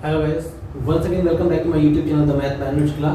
Hello guys, once again welcome back to my YouTube channel the math man Mushkila.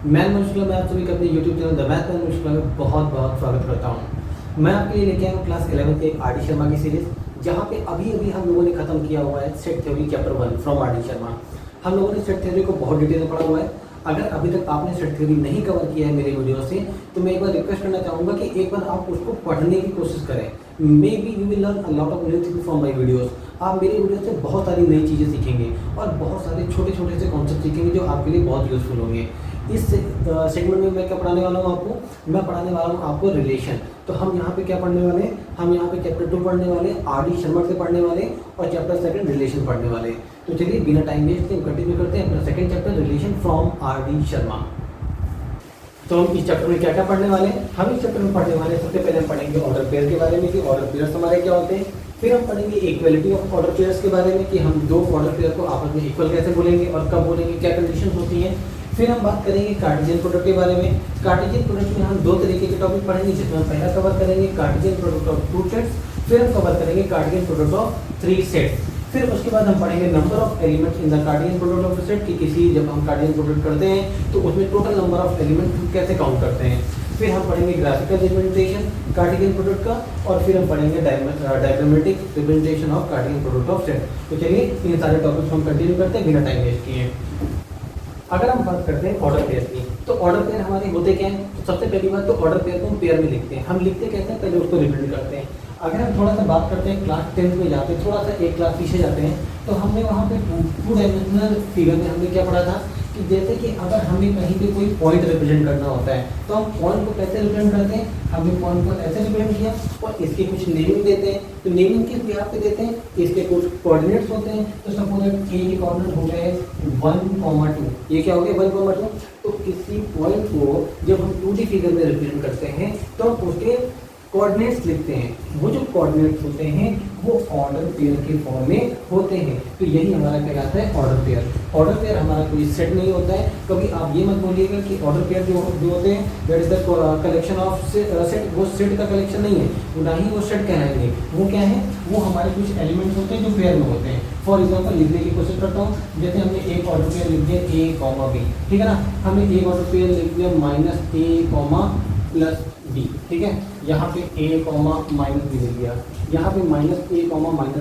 मैं मुश्किला मैं आप सभी का अपने YouTube channel the math man Mushkila में बहुत बहुत स्वागत करता हूं। मैं आपके लिए लेके आया हूं क्लास 11 के एक आर डी शर्मा की सीरीज, जहां पे अभी अभी हम लोगों ने खत्म किया हुआ है set theory chapter 1 from R D Sharma. हम लोगों ने सेट थ्योरी को बहुत डिटेल में पढ़ा हुआ है। अगर अभी तक आपने सेट थ्योरी नहीं कवर किया है मेरी वीडियो से, तो मैं एक बार रिक्वेस्ट करना चाहूँगा कि एक बार आप उसको पढ़ने की कोशिश करें। May be you will learn a lot of new thing from my videos. आप मेरी वीडियो से बहुत सारी नई चीज़ें सीखेंगे और बहुत सारे छोटे छोटे से कॉन्सेप्ट सीखेंगे जो आपके लिए बहुत यूजफुल होंगे। इस सेगमेंट में मैं क्या पढ़ाने वाला हूँ आपको, मैं पढ़ाने वाला हूँ आपको रिलेशन। तो हम यहाँ पे क्या पढ़ने वाले हैं, हम यहाँ पे चैप्टर 2 पढ़ने वाले, आर डी शर्मा से पढ़ने वाले और चैप्टर 2 रिलेशन पढ़ने वाले। तो चलिए बिना टाइम वेस्ट के कंटिन्यू करते हैं अपना second chapter relation from R D Sharma. तो हम इस चैप्टर में क्या क्या पढ़ने वाले हैं, हम इस चैप्टर में पढ़ने वाले हैं सबसे पहले हम पढ़ेंगे ऑर्डर पेयर के बारे में कि ऑर्डर पेयर्स हमारे क्या होते हैं। फिर हम पढ़ेंगे इक्वलिटी ऑफ ऑर्डर पेयर्स के बारे में कि हम दो ऑर्डर पेयर को आपस में इक्वल कैसे बोलेंगे और कब बोलेंगे, क्या कंडीशन होती है। फिर हम बात करेंगे कार्टेशियन प्रोडक्ट के बारे में। कार्टेशियन प्रोडक्ट में हम दो तरीके के टॉपिक पढ़ेंगे, जिसमें हम पहला कवर करेंगे कार्टेशियन प्रोडक्ट ऑफ 2 सेट्स, फिर हम कवर करेंगे कार्टेशियन प्रोडक्ट ऑफ 3 सेट्स। फिर उसके बाद हम पढ़ेंगे number of elements in the Cartesian product of set कि किसी जब हम कार्टेशियन प्रोडक्ट करते हैं तो उसमें टोटल नंबर ऑफ एलिमेंट कैसे काउंट करते हैं। फिर हम पढ़ेंगे ग्राफिकल रिप्रेजेंटेशन कार्टेशियन प्रोडक्ट का और फिर हम पढ़ेंगे diagrammatic representation of Cartesian product of set. तो चलिए इन सारे टॉपिक्स को हम कंटिन्यू करते हैं बिना टाइम वेस्ट किए। अगर हम बात करते हैं ऑर्डर पेयर की, तो ऑर्डर पेयर हमारे होते क्या हैं। तो सबसे पहली बात तो ऑर्डर पेयर को हम पेयर में लिखते हैं। हम लिखते कैसे हैं, पहले उसको रिप्रेजेंट करते हैं। अगर हम थोड़ा सा बात करते हैं क्लास 10 में जाते हैं, थोड़ा सा एक क्लास पीछे जाते हैं, तो हमने वहाँ पे 2 डायमेंशनल फिगर में हमने क्या पढ़ा था कि जैसे कि अगर हमें कहीं पे कोई पॉइंट रिप्रेजेंट करना होता है तो हम पॉइंट को कैसे रिप्रेजेंट करते हैं। हमने पॉइंट को ऐसे रिप्रेजेंट किया और इसके कुछ नेमिंग देते हैं। तो नेमिंग किस बिहाफ पे देते हैं, इसके कुछ कोऑर्डिनेट्स होते हैं। तो सपोज ए के कोऑर्डिनेट हो गए 1,2, ये क्या हो गया 1,2। तो किसी पॉइंट को जब हम 2D फिगर में रिप्रेजेंट करते हैं तो हम उसके कोऑर्डिनेट्स लिखते हैं। वो जो कोऑर्डिनेट्स होते हैं वो ऑर्डर पेयर के फॉर्म में होते हैं। तो यही हमारा क्या कहता है ऑर्डर पेयर। ऑर्डर पेयर हमारा कोई सेट नहीं होता है। कभी आप ये मत बोलिएगा कि ऑर्डर पेयर जो होते हैं that is the collection of set, वो सेट का कलेक्शन नहीं है, ना ही वो सेट कहलाएंगे। वो क्या है, वो हमारे कुछ एलिमेंट्स होते हैं जो पेयर में होते हैं। फॉर एग्जाम्पल लिखने की कोशिश करता हूँ, जैसे हमने एक ऑर्डर पेयर लिख दिया a, b, ठीक है ना। हमने एक ऑर्डर पेयर लिख दिया -a, b, ठीक है। यहाँ पे a, -b लिख दिया, यहाँ पे -a,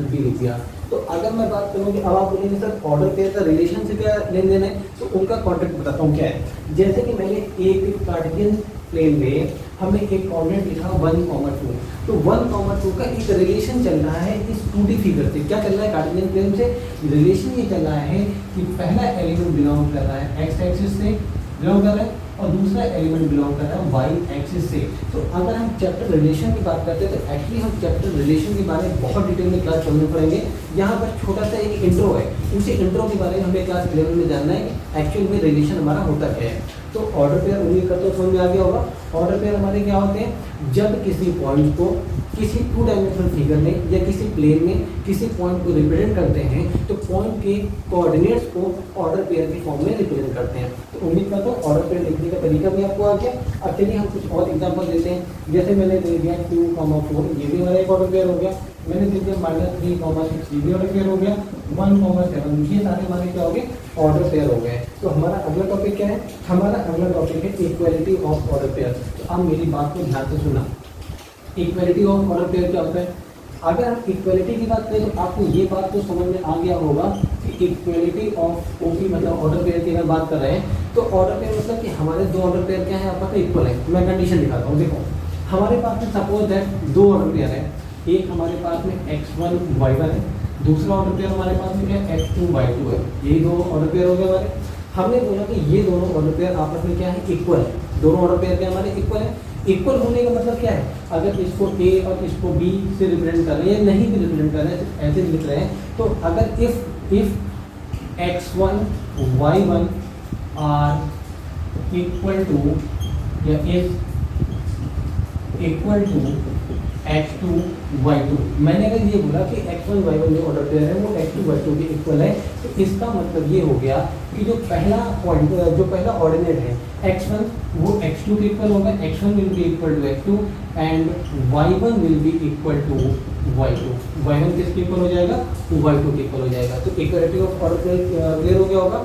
-b लिख दिया। तो अगर मैं बात करूँ कि अब आप बोलेंगे सर ऑर्डर पेयर का रिलेशन से क्या लेन देन है, तो उनका कॉन्टेक्ट बताता हूँ क्या है। जैसे कि मैंने एक कार्टेशियन प्लेन में हमने एक कोऑर्डिनेट लिखा 1,2, तो 1,2 का एक रिलेशन चल रहा है इस 2D फिगर से। क्या चल रहा है कार्टेशियन प्लेन से, रिलेशन ये चल रहा है कि पहला एलिमेंट बिलोंग कर रहा है x एक्सिस से बिलोंग कर रहा है और दूसरा एलिमेंट बिलोंग कर रहा है y एक्सिस से। तो अगर हम चैप्टर रिलेशन की बात करते हैं तो एक्चुअली हम चैप्टर रिलेशन के बारे में बहुत डिटेल में क्लास चलने पड़ेंगे। यहाँ पर छोटा सा एक इंट्रो है, उसी इंट्रो के बारे में हमें क्लास 11 में जानना है कि एक्चुअल में रिलेशन हमारा होता क्या है। तो ऑर्डर पेयर उम्मीद करते हो समझ में आ गया होगा। ऑर्डर पेयर हमारे क्या होते हैं, जब किसी पॉइंट को किसी 2 डायमेंशनल फिगर में या किसी प्लेन में किसी पॉइंट को रिप्रेजेंट करते हैं तो पॉइंट के कोऑर्डिनेट्स को ऑर्डर पेयर के फॉर्म में रिप्रेजेंट करते हैं। तो उम्मीद करता हूँ ऑर्डर पेयर लिखने का तरीका भी आपको आ गया। अब चलिए हम कुछ और एग्जांपल देते हैं। जैसे मैंने दे दिया 2, 4, ये भी हमारा एक ऑर्डर पेयर हो गया। मैंने दे दिया -3, 6, ये भी ऑर्डर पेयर हो गया। 1, 7, ये सारे हमारे क्या हो गए ऑर्डर पेयर हो गए। तो हमारा अगला टॉपिक क्या है, हमारा अगला टॉपिक है इक्वालिटी ऑफ ऑर्डर पेयर। तो आप मेरी बात को ध्यान से सुना, इक्वालिटी ऑफ ऑर्डर पेयर क्या होता है। अगर हम इक्वालिटी की बात करें तो आपको ये बात तो समझ में आ गया होगा कि इक्वालिटी ऑफ ओपी मतलब ऑर्डर पेयर की अगर बात कर रहे हैं तो ऑर्डर पेयर मतलब कि हमारे दो ऑर्डर पेयर क्या है आपस में इक्वल है। मैं कंडीशन दिखाता हूँ। देखो हमारे पास में सपोज दैट 2 ऑर्डर पेयर है, एक हमारे पास में x1 y1 है, दूसरा ऑर्डर पेयर हमारे पास में क्या है x2 y2 है। यही दो ऑर्डर पेयर हो गए हमारे। हमने बोला कि ये दोनों ऑर्डर पेयर आपस में क्या है इक्वल है। दोनों ऑर्डर पेयर क्या हमारे इक्वल है। इक्वल होने का मतलब क्या है, अगर इसको a और इसको b से रिप्रेजेंट कर रहे हैं या नहीं भी रिप्रेजेंट कर रहे हैं ऐसे लिख रहे हैं, तो अगर if x1 y1 are equal to या is equal to x2 y2। मैंने अगर ये बोला कि x1 y1 जो ऑर्डर पेयर है वो x2 y2 के इक्वल है, तो इसका मतलब ये हो गया कि जो पहला पॉइंट जो पहला ऑर्डिनेट है x1 वो x2 के इक्वल होगा, x1 will be equal to x2 and y1 will be equal to y2। y1 किसके इक्वल हो जाएगा, y2 के इक्वल हो जाएगा। तो equality of order pair clear हो गया होगा।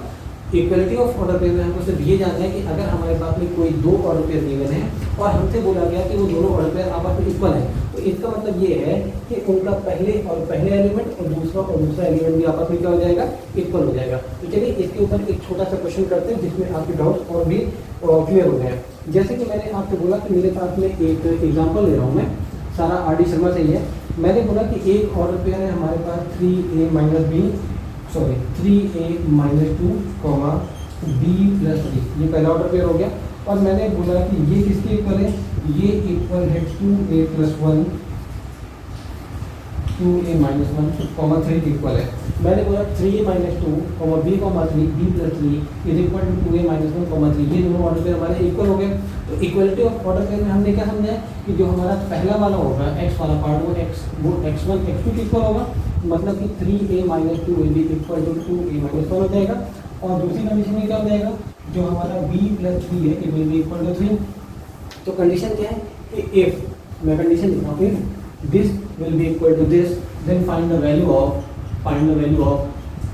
इक्वालिटी ऑफ ऑर्डर पेयर में हमको सिर्फ ये जानना है कि अगर हमारे पास में कोई दो ऑर्डर पेयर गिवन है और हमसे बोला गया कि वो दोनों ऑर्डर पेयर आपस में इक्वल है, तो इसका मतलब ये है कि उनका पहले एलिमेंट और दूसरा एलिमेंट भी आपस में क्या हो जाएगा, इक्वल हो जाएगा। तो चलिए इसके ऊपर एक छोटा सा क्वेश्चन करते हैं जिसमें आपके डाउट्स और भी क्लियर हो गए हैं। जैसे कि मैंने आपसे बोला कि मेरे पास में एक एग्जाम्पल ले रहा हूँ मैं, सारा RD शर्मा से ही है। मैंने बोला कि एक ऑर्डर पेयर है हमारे पास 3a - b 3a - 2, b + 3, ये पहला ऑर्डर पेयर हो गया। और मैंने बोला कि ये किसके इक्वल है, ये इक्वल है 2a + 1 2a - 1, 3 इक्वल है। मैंने बोला 3a - 2, b, 3 b + 3 is equal to 2a - 1, 3, ये दोनों ऑर्डर पेयर हमारे इक्वल हो गए। तो इक्वलिटी ऑफ ऑर्डर पेयर में हमने क्या समझा है कि जो हमारा पहला वाला होगा x वाला पार्ट वो x1 x2 के इक्वल होगा, मतलब कि 3a - 2 will be equal to 2a - 1 हो जाएगा। और दूसरी कंडीशन में क्या हो जाएगा, जो हमारा b + 3 है it will be equal to 3। तो कंडीशन क्या है कि इफ, मैं कंडीशन लिख रहा हूँ, if this will be equal to this then find the value of a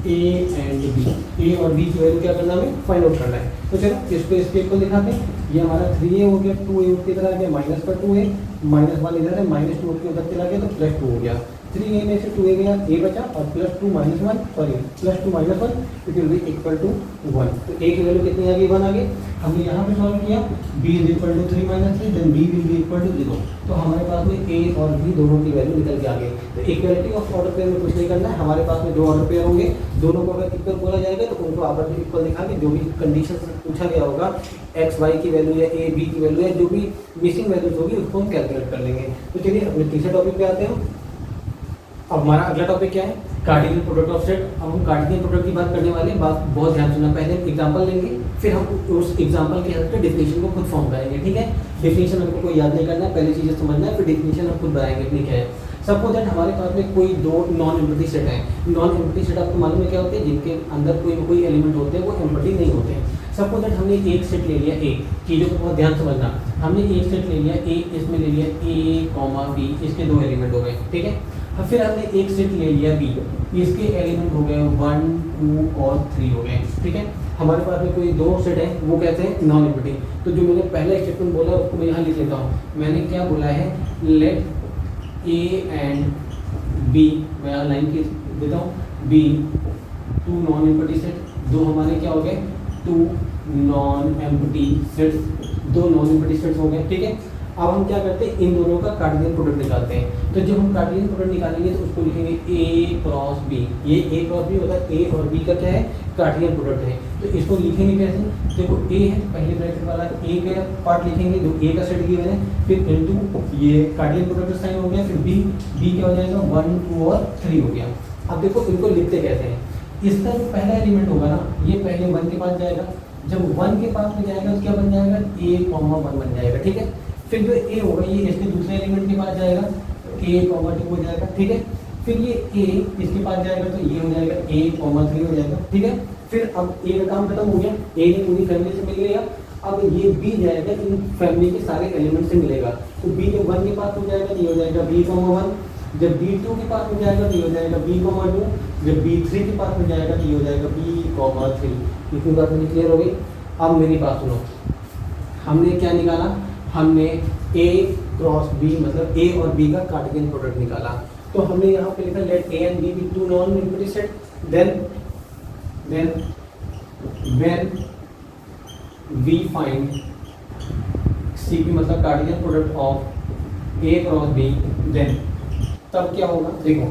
and b। a और b की वैल्यू क्या करना है, फाइंड आउट करना है। तो चलो इसको इसके इक्वल दिखाते हैं। ये हमारा 3a हो गया, 2a उठ के इधर आ गया, माइनस का 2a, -1 इधर है, -2 उठ के उधर चला गया तो +2 हो गया। 3a में से 2a गया, a बचा, और +2 - 1 +2 - 1 it will be equal to 1। तो a की वैल्यू कितनी आ गई, 1 आ गई। हमने यहाँ पे सॉल्व किया, b is equal to 3 - 3 then b will be equal to 0। तो हमारे पास में a और b दोनों की वैल्यू निकल के आ गई। तो इक्वलिटी ऑफ ऑर्डर पेयर में कुछ नहीं करना है, हमारे पास में दो ऑर्डर पेयर होंगे, दोनों को अगर इक्वल बोला जाएगा तो उनको आपस में इक्वल दिखा के जो भी कंडीशन पूछा गया होगा, x y की वैल्यू या a b की वैल्यू या जो भी मिसिंग वैल्यूज होगी उसको हम कैलकुलेट कर लेंगे। तो चलिए अपने तीसरे टॉपिक पे आते हैं। अब हमारा अगला टॉपिक क्या है, कार्टेशियन प्रोडक्ट ऑफ सेट। अब हम कार्टेशियन प्रोडक्ट की बात करने वाले हैं, बात बहुत ध्यान सुनना। पहले एग्जांपल लेंगे, फिर हम उस एग्जांपल के हेल्प से डेफिनेशन को खुद फॉर्म करेंगे, ठीक है। डेफिनेशन हमको कोई याद नहीं करना है, पहले चीज़ें समझना है, फिर डेफिनेशन हम खुद बनाएंगे, ठीक है। सपोज दैट हमारे पास में कोई दो नॉन एम्प्टी सेट है। नॉन एम्प्टी सेट आपको मालूम है क्या होते हैं, जिनके अंदर कोई एलिमेंट होते हैं वो एम्प्टी नहीं होते हैं। सपोज दैट हमने एक सेट ले लिया, एक चीज़ों को बहुत ध्यान समझना, हमने एक सेट ले लिया ए, इसमें ले लिया a, b, इसके दो एलिमेंट हो गए, ठीक है। फिर हमने एक सेट ले लिया b, इसके एलिमेंट हो गए 1, 2 और 3 हो गए, ठीक है। हमारे पास में कोई दो सेट है, वो कहते हैं नॉन एम्प्टी। तो जो मैंने पहला स्टेटमेंट बोला उसको मैं यहाँ लिख लेता हूँ। मैंने क्या बोला है, लेट a एंड b, मैं यहाँ लाइन की देता हूँ, b two non empty set, दो हमारे क्या हो गए, टू नॉन एम्प्टी सेट्स, दो नॉन एम्प्टी सेट्स हो गए, ठीक है। अब हम क्या करते हैं, इन दोनों का कार्टेशियन प्रोडक्ट निकालते हैं। तो जब हम कार्टेशियन प्रोडक्ट निकालेंगे तो उसको लिखेंगे a क्रॉस b। ये a क्रॉस b होता है, a और b का क्या है, कार्टेशियन प्रोडक्ट है। तो इसको लिखेंगे कैसे, देखो a है, पहले ब्रैकेट वाला a का पार्ट लिखेंगे जो a का सेट गिवन है, फिर इनटू ये कार्टेशियन प्रोडक्ट साइन हो गया, फिर b क्या हो जाएगा, 1, 2 और 3 हो गया। अब देखो इनको लिखते कैसे हैं, इसका जो पहला एलिमेंट होगा ना, ये पहले 1 के पास जाएगा, जब 1 के पास में जाएगा तो क्या बन जाएगा, a, 1 बन जाएगा, ठीक है। फिर जो a होगा ये इसके दूसरे एलिमेंट के पास जाएगा, a, 2 हो जाएगा, ठीक है। फिर ये a इसके पास जाएगा तो ये हो जाएगा a, 3 हो जाएगा, ठीक है। फिर अब a का काम खत्म हो गया, a ने पूरी फैमिली से मिल लिया। अब ये b जाएगा, इन फैमिली के सारे एलिमेंट से मिलेगा, तो b जब 1 के पास हो जाएगा तो ये हो जाएगा b, 1, जब b2 के पास में जाएगा तो ये हो जाएगा b, 2, जब b3 के पास में जाएगा तो ये हो जाएगा b, 3। इतनी बात मुझे क्लियर हो गई। अब मेरी बात सुनो, हमने क्या निकाला, हमने a क्रॉस b मतलब a और b का कार्टेशियन प्रोडक्ट निकाला। तो हमने यहाँ पे लिखा let a and b be two non empty set, then when we find CP मतलब Cartesian product of a cross b, then तब क्या होगा, देखो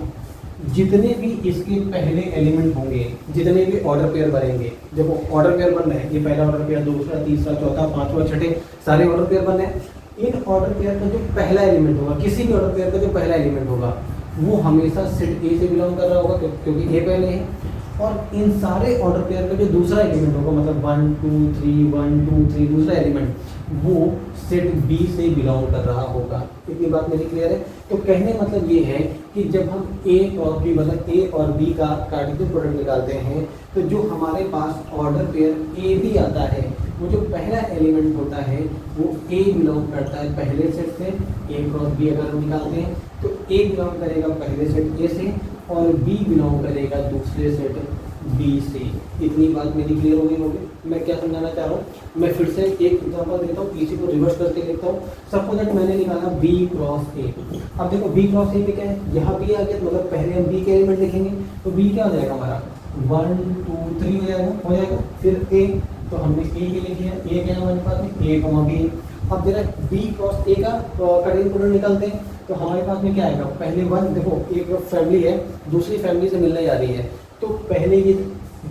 जितने भी इसके पहले एलिमेंट होंगे, जितने भी ऑर्डर पेयर बनेंगे, देखो ऑर्डर पेयर बन रहे हैं, ये पहला ऑर्डर पेयर, दूसरा, तीसरा, चौथा, पांचवा, छठे, सारे ऑर्डर पेयर बन रहे हैं। इन ऑर्डर पेयर का जो पहला एलिमेंट होगा, किसी भी ऑर्डर पेयर का जो पहला एलिमेंट होगा वो हमेशा सेट ए से बिलोंग कर रहा होगा क्योंकि ए पहले है। और इन सारे ऑर्डर पेयर का जो दूसरा एलिमेंट होगा, मतलब 1, 2, 3, 1, 2, 3 दूसरा एलिमेंट, वो सेट बी से बिलोंग कर रहा होगा। इतनी बात मेरी क्लियर है। तो कहने मतलब ये है कि जब हम ए और बी मतलब ए और बी का कार्टेशियन प्रोडक्ट निकालते हैं तो जो हमारे पास ऑर्डर पेयर ए बी आता है वो जो पहला एलिमेंट होता है वो ए बिलोंग करता है पहले सेट से। ए क्रॉस बी अगर हम निकालते हैं तो ए बिलोंग करेगा पहले सेट ए से और बी बिलोंग करेगा दूसरे सेट बी से। इतनी बात मेरी क्लियर होगी। मैं क्या समझाना चाह रहा हूँ, मैं फिर से एक एग्जांपल देता हूँ, इसी को रिवर्स करके लिखता हूँ। सपोज दैट मैंने निकाला बी क्रॉस ए। अब देखो बी क्रॉस ए में क्या है, यहाँ बी आ गया मतलब पहले हम बी के एलिमेंट लिखेंगे तो बी क्या हो जाएगा हमारा 1 2 3 हो जाएगा। फिर ए तो हमने ए के लिख दिया, ए क्या है हमारे पास में ए कॉमा बी। अब जरा बी क्रॉस ए का कार्टेशियन प्रोडक्ट निकालते हैं तो हमारे पास में क्या आएगा, पहले वन देखो एक फैमिली है दूसरी फैमिली से मिलने जा रही है तो पहले ये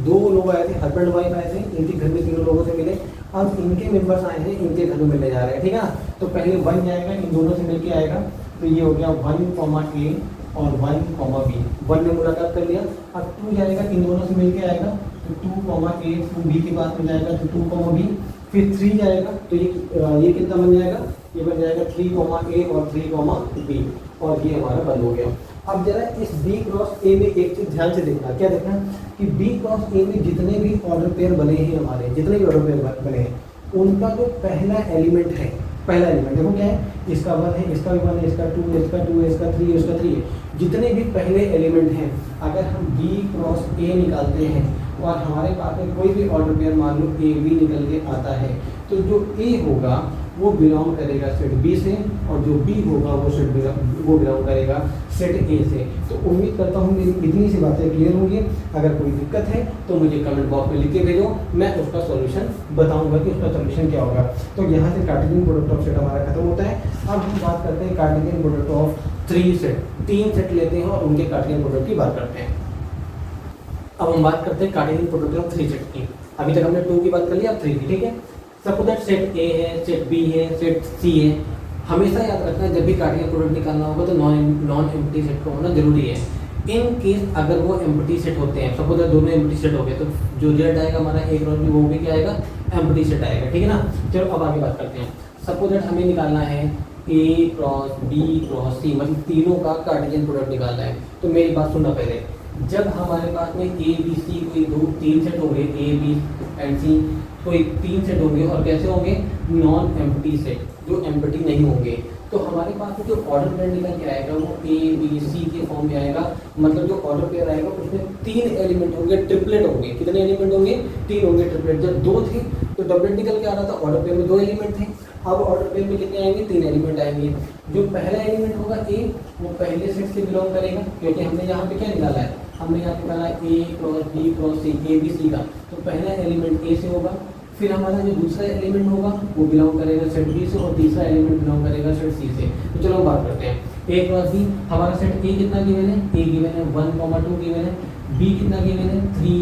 दो लोग आए थे हस्बैंड वाइफ आए थे, इनके घर में तीनों लोगों से मिले। अब इनके मेंबर्स आए हैं इनके घर में मिलने जा रहे हैं, ठीक है ना। तो पहले 1 जाएगा इन दोनों से मिलके आएगा तो ये हो गया 1 कॉमा ए और 1 कॉमा बी। 1 में मुलाकात कर लिया। अब 2 जाएगा इन दोनों से मिलके आएगा तो 2 कॉमा ए 2 बी के पास में जाएगा तो 2 कॉमा बी। फिर 3 जाएगा तो ये कितना बन जाएगा, ये बन जाएगा 3 कॉमा ए और 3 कॉमा बी और ये हमारा बंद हो गया। अब जरा इस बी क्रॉस ए में एक चीज ध्यान से देखना, क्या देखना कि बी क्रॉस ए में जितने भी ऑर्डर पेयर बने हैं हमारे, जितने भी ऑर्डर पेयर बने हैं उनका जो पहला एलिमेंट है, पहला एलिमेंट देखो क्या है, इसका 1 है, इसका भी 1 है, इसका 2 है, इसका 2 है, इसका 3 है, इसका 3 है। जितने भी पहले एलिमेंट हैं अगर हम बी क्रॉस ए निकालते हैं और हमारे पास में कोई भी ऑर्डर पेयर मान लो ए बी निकल के आता है तो जो ए होगा वो बिलोंग करेगा सेट बी से और जो बी होगा वो बिलोंग करेगा सेट ए से। तो उम्मीद करता हूँ मेरी इतनी सी बातें क्लियर होंगी। अगर कोई दिक्कत है तो मुझे कमेंट बॉक्स में लिख के भेजो, मैं उसका सॉल्यूशन बताऊंगा कि उसका सॉल्यूशन क्या होगा। तो यहाँ से कार्टेशियन प्रोडक्ट ऑफ सेट हमारा खत्म होता है। अब हम बात करते हैं Cartesian product of 3 set. 3 set लेते हैं और उनके कार्टेशियन प्रोडक्ट की बात करते हैं। अब हम बात करते हैं कार्टेशियन प्रोडक्ट ऑफ 3 सेट की। अभी तक हमने 2 की बात कर ली, अब 3 की, ठीक है। सपोज दैट सेट ए है, सेट बी है, सेट सी है। हमेशा याद रखना है जब भी कार्टेशियन प्रोडक्ट निकालना होगा तो नॉन एम्प्टी सेट का होना जरूरी है। इन केस अगर वो एम्प्टी सेट होते हैं, सपोज दैट दोनों एम्प्टी सेट हो गए तो जो रिजल्ट आएगा हमारा एक क्रॉस बी वो भी क्या आएगा, एम्प्टी सेट आएगा, ठीक है ना। चलो अब आगे बात करते हैं। सपोज दैट हमें निकालना है ए क्रॉस बी क्रॉस सी, मतलब तीनों का कार्टेशियन प्रोडक्ट निकालना है। तो मेरी बात सुनना पहले, जब हमारे पास में ए बी सी कोई 3 सेट होंगे, ए बी एंड सी कोई 3 सेट होंगे और कैसे होंगे, नॉन एम्प्टी सेट, जो एम्प्टी नहीं होंगे। तो हमारे पास में जो ऑर्डर पेयर निकल के आएगा वो ए बी सी के फॉर्म में आएगा। मतलब जो ऑर्डर पेयर आएगा उसमें 3 एलिमेंट होंगे, ट्रिपलेट होंगे। कितने एलिमेंट होंगे, 3 होंगे ट्रिपलेट। जब 2 थे तो डबलेट निकल के आ रहा था, ऑर्डर पेयर में 2 एलिमेंट थे। अब ऑर्डर पेयर में कितने आएंगे, 3 एलिमेंट आएंगे। जो पहला एलिमेंट होगा ए वो पहले सेट से बिलोंग करेगा क्योंकि हमने यहाँ पे क्या निकाला है, हमने यहाँ निकाला A cross B cross C, A B C का। तो पहला एलिमेंट ए से होगा। फिर हमारा जो दूसरा एलिमेंट होगा वो बिलोंग करेगा सेट बी से और तीसरा एलिमेंट बिलोंग करेगा सेट सी से। तो चलो बात करते हैं ए क्रॉस बी। हमारा सेट ए कितना गिवन है, ए गिवन है 1,2 गिवन है, बी कितना गिवन है 3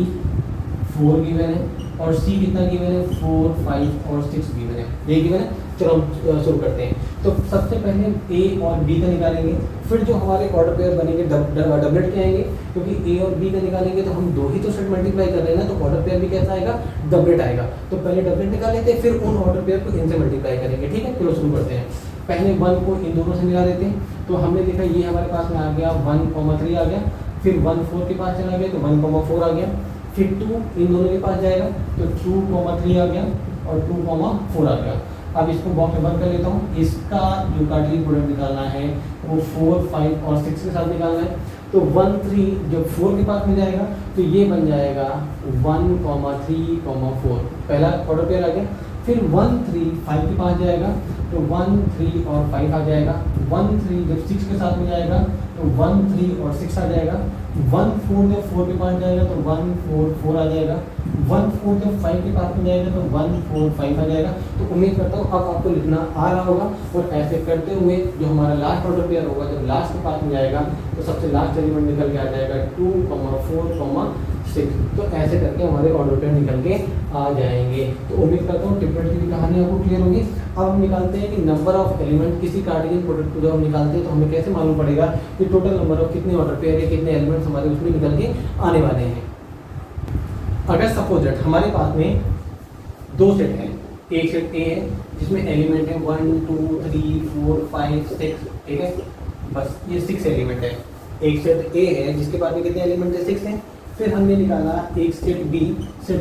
4 गिवन है और सी कितना गिवन है 4 5 और 6 गिवन है, ये गिवन है। चलो हम शुरू करते हैं। तो सबसे पहले ए और बी का निकालेंगे, फिर जो हमारे ऑर्डर पेयर बनेंगे डबलेट के आएंगे क्योंकि ए और बी का निकालेंगे तो हम 2 ही तो सेट मल्टीप्लाई कर रहे हैं ना, तो ऑर्डर पेयर भी कैसा आएगा, डबलेट आएगा। तो पहले डबलेट निकाल लेते हैं फिर उन ऑर्डर पेयर को इनसे मल्टीप्लाई करेंगे, ठीक है। चलो शुरू करते हैं। पहले 1 को इन दोनों से मिला देते हैं। तो हमने देखा ये हमारे पास में आ गया 1,3 आ गया। फिर 1 4 के पास चला गया तो 1,4 आ गया। फिर 2 इन दोनों के पास जाएगा तो 2,3 आ गया और 2,4 आ गया। अब इसको बॉक्स में बंद कर लेता हूँ। इसका जो कार्टेशियन प्रोडक्ट निकालना है वो 4 5 और 6 के साथ निकालना है। तो 1 3 जब 4 के पास में जाएगा तो ये बन जाएगा 1,3,4, पहला ऑर्डर पेयर आ गया। फिर 1 3 5 के पास जाएगा तो 1 3 और 5 आ जाएगा। 1 3 जब 6 के साथ में जाएगा तो 1 3 और 6 आ जाएगा। 1 4 जब 4 के पास जाएगा तो 1 4 4 आ जाएगा। 1 4 जब 5 के पास में जाएगा तो 1 4 5 आ जाएगा। तो उम्मीद करता हूँ अब आपको लिखना आ रहा होगा। और ऐसे करते हुए जो हमारा लास्ट ऑर्डर पेयर होगा, जब लास्ट के पास में जाएगा तो सबसे लास्ट एलिमेंट निकल के आ जाएगा 2, 4, 6। तो ऐसे करके हमारे ऑर्डर पेयर निकल के आ जाएंगे। तो उम्मीद करता हूँ ट्रिपलेट की कहानी आपको क्लियर होगी। अब हम निकालते हैं कि नंबर ऑफ एलिमेंट किसी कार्टेशियन प्रोडक्ट को जब हम निकालते हैं तो हमें कैसे मालूम पड़ेगा कि टोटल नंबर ऑफ कितने ऑर्डर पेयर है, कितने एलिमेंट्स हमारे उसमें निकल के आने वाले हैं। अगर सपोज दैट हमारे पास में 2 सेट हैं, एक सेट ए है जिसमें एलिमेंट है 1 2 3 4 5 6, ठीक है, बस ये 6 एलिमेंट है। एक सेट ए है जिसके पास में कितने एलिमेंट है, 6 हैं। फिर हमने निकाला एक सेट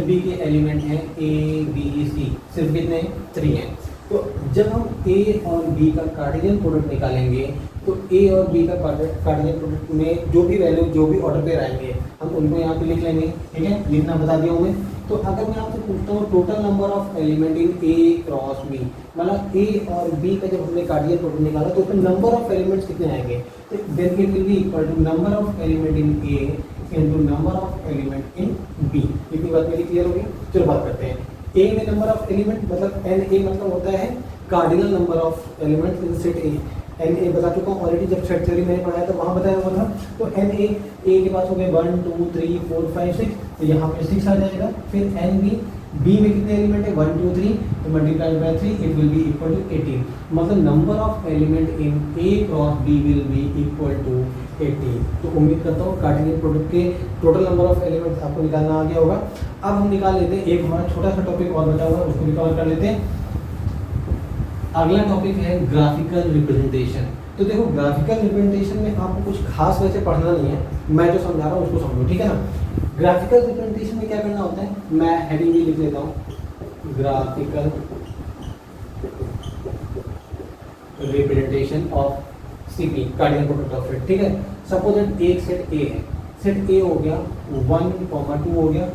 बी के एलिमेंट हैं ए बी सी, सिर्फ कितने, 3 हैं। तो जब हम ए और बी का कार्टेशियन प्रोडक्ट निकालेंगे तो ए और बी का कार्टेशियन प्रोडक्ट में जो भी वैल्यू, जो भी ऑर्डर पे आएंगे हम उनको यहाँ पे लिख लेंगे, ठीक है, लिखना बता दिया हूँ मैं। तो अगर मैं आपसे पूछता हूँ total number of element in A cross B, मतलब ए और बी का जब हमने कार्टेशियन प्रोडक्ट निकाला तो उसमें नंबर ऑफ एलिमेंट्स कितने आएंगे, तो then it will be equal to number of element in A into number of element in B. इतनी बात मेरी क्लियर होगी। चलो बात करते हैं। ए में नंबर ऑफ एलिमेंट मतलब एन ए मतलब होता है cardinal number of element in set A. N A बता चुका हूँ ऑलरेडी, जब सेट थ्योरी मैंने पढ़ाया तो वहाँ बताया हुआ था। तो एन ए के पास हो गए 1 2 3 4 5 6, तो यहाँ पे 6 आ जाएगा। फिर एन बी में कितने एलिमेंट है 1 2 3, तो multiplied by 3 it will be equal to 18। मतलब number of element in A cross B will be equal to 18। तो उम्मीद करता हूँ कार्टेशियन प्रोडक्ट के टोटल नंबर ऑफ एलिमेंट्स आपको निकालना आ गया होगा। अब हम निकाल लेते हैं, एक हमारा छोटा सा टॉपिक और बचा हुआ है, उसको भी कवर कर लेते हैं। अगला टॉपिक है ग्राफिकल रिप्रेजेंटेशन। तो देखो ग्राफिकल रिप्रेजेंटेशन में आपको कुछ खास वैसे पढ़ना नहीं है, मैं जो समझा रहा हूँ उसको समझो, ठीक है ना। ग्राफिकल रिप्रेजेंटेशन में क्या करना होता है, मैं हेडिंग भी लिख लेता हूँ, graphical representation of CP cardinal product of set, ठीक है। सपोज दैट एक सेट ए है, सेट ए हो गया 1, 2 हो गया,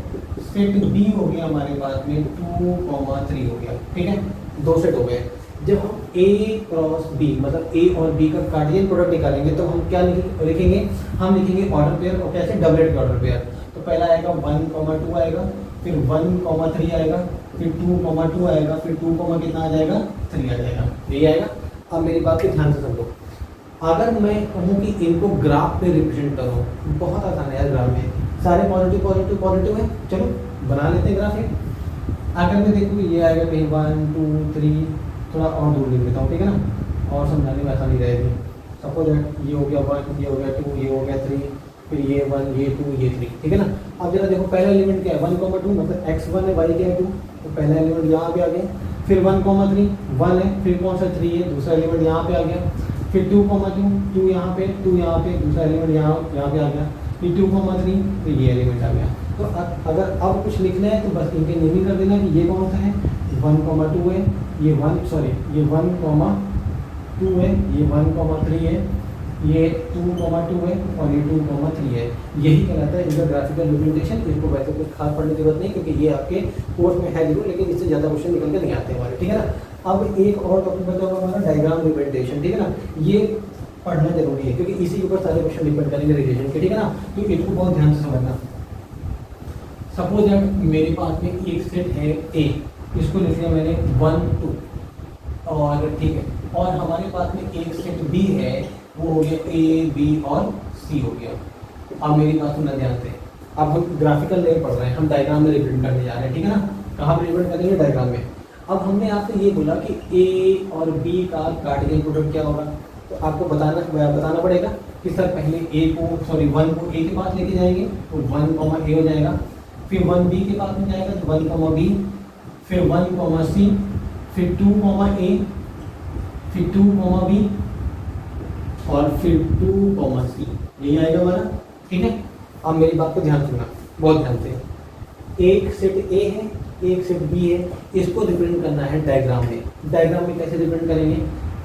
सेट बी हो गया हमारे पास में 2, 3 हो गया, ठीक है, 2 सेट हो गए। जब हम ए क्रॉस बी मतलब ए और बी का कार्टेशियन प्रोडक्ट निकालेंगे तो हम क्या लिखेंगे, हम लिखेंगे ऑर्डर पेयर, और कैसे, डबलेट का ऑर्डर पेयर। तो पहला आएगा 1, 2 आएगा, फिर 1, 3 आएगा, फिर 2, 2 आएगा, फिर 2, कितना आ जाएगा, 3 आ जाएगा, यही आएगा। अब मेरी बात को ध्यान से समझो। अगर मैं कहूँ कि इनको ग्राफ पे रिप्रेजेंट करो, बहुत आसान है यार, ग्राफ में सारे पॉजिटिव पॉजिटिव पॉजिटिव है, चलो बना लेते हैं ग्राफ है। अगर मैं देखूँ ये आएगा कहीं 1 2 3, थोड़ा और दूर लिख देता हूँ, ठीक है ना, और समझाने में आसानी रहेगी। सपोज ये हो गया 1, ये हो गया 2, ये हो गया 3, फिर ये 1, ये 2, ये 3, ठीक है ना। अब जरा देखो पहला एलिमेंट क्या है 1, 2 मतलब x1 है, y क्या है 2, तो पहला एलिमेंट यहाँ पे आ गया। फिर 1, 3 1 है, फिर कौन सा 3 है, दूसरा एलिमेंट यहाँ पे आ गया। फिर 2, 2 यहाँ पे, 2 यहाँ पे, दूसरा एलिमेंट यहाँ पे आ गया। फिर 2, 3 फिर ये एलिमेंट आ गया। तो अगर अब कुछ लिखना है तो बस इनके नेमिंग कर देना कि ये कौन सा है, 1, 2 है, ये 1 2 है, ये 1, 3 है, ये 2, 2 है, और ये 2, 3 है। यही कहलाता है इनका ग्राफिकल रिप्रेजेंटेशन। इसको वैसे कुछ खास पढ़ने की जरूरत नहीं, क्योंकि ये आपके कोर्स में है जरूर, लेकिन इससे ज़्यादा क्वेश्चन निकल के नहीं आते हमारे, ठीक है ना। अब एक और टॉपिक बचा हुआ हमारा डायग्राम रिप्रेजेंटेशन, ठीक है ना। ये पढ़ना जरूरी है क्योंकि इसी के ऊपर सारे क्वेश्चन डिपेंड करेंगे रिलेशन के, ठीक है ना। तो इसको बहुत ध्यान से समझना। सपोज दैट मेरे पास में एक सेट है ए, इसको लिख लिया मैंने 1 2, और ठीक है, और हमारे पास में एक सेट बी है, वो हो गया ए बी और सी हो गया। अब मेरी बात सुनना ध्यान से, अब हम ग्राफिकल नहीं पढ़ रहे हैं, हम डायग्राम में रिप्रेजेंट करने जा रहे हैं, ठीक है ना। कहाँ पर रिप्रेजेंट करेंगे, डायग्राम में। अब हमने आपसे ये बोला कि ए और बी का कार्टेशियन प्रोडक्ट क्या होगा, तो आपको बताना पड़ेगा कि सर पहले1 को ए के पास लेके जाएंगे तो 1, ए हो जाएगा। फिर 1 बी के पास में जाएगा तो 1, बी, फिर 1, सी, फिर 2, ए, फिर 2, बी, और फिर 2, सी, यही आएगा हमारा, ठीक है। अब मेरी बात को ध्यान सुनना, बहुत ध्यान से। एक सेट ए है, एक सेट बी है, इसको रिप्रेजेंट करना है डायग्राम में। डायग्राम में कैसे रिप्रेजेंट करेंगे,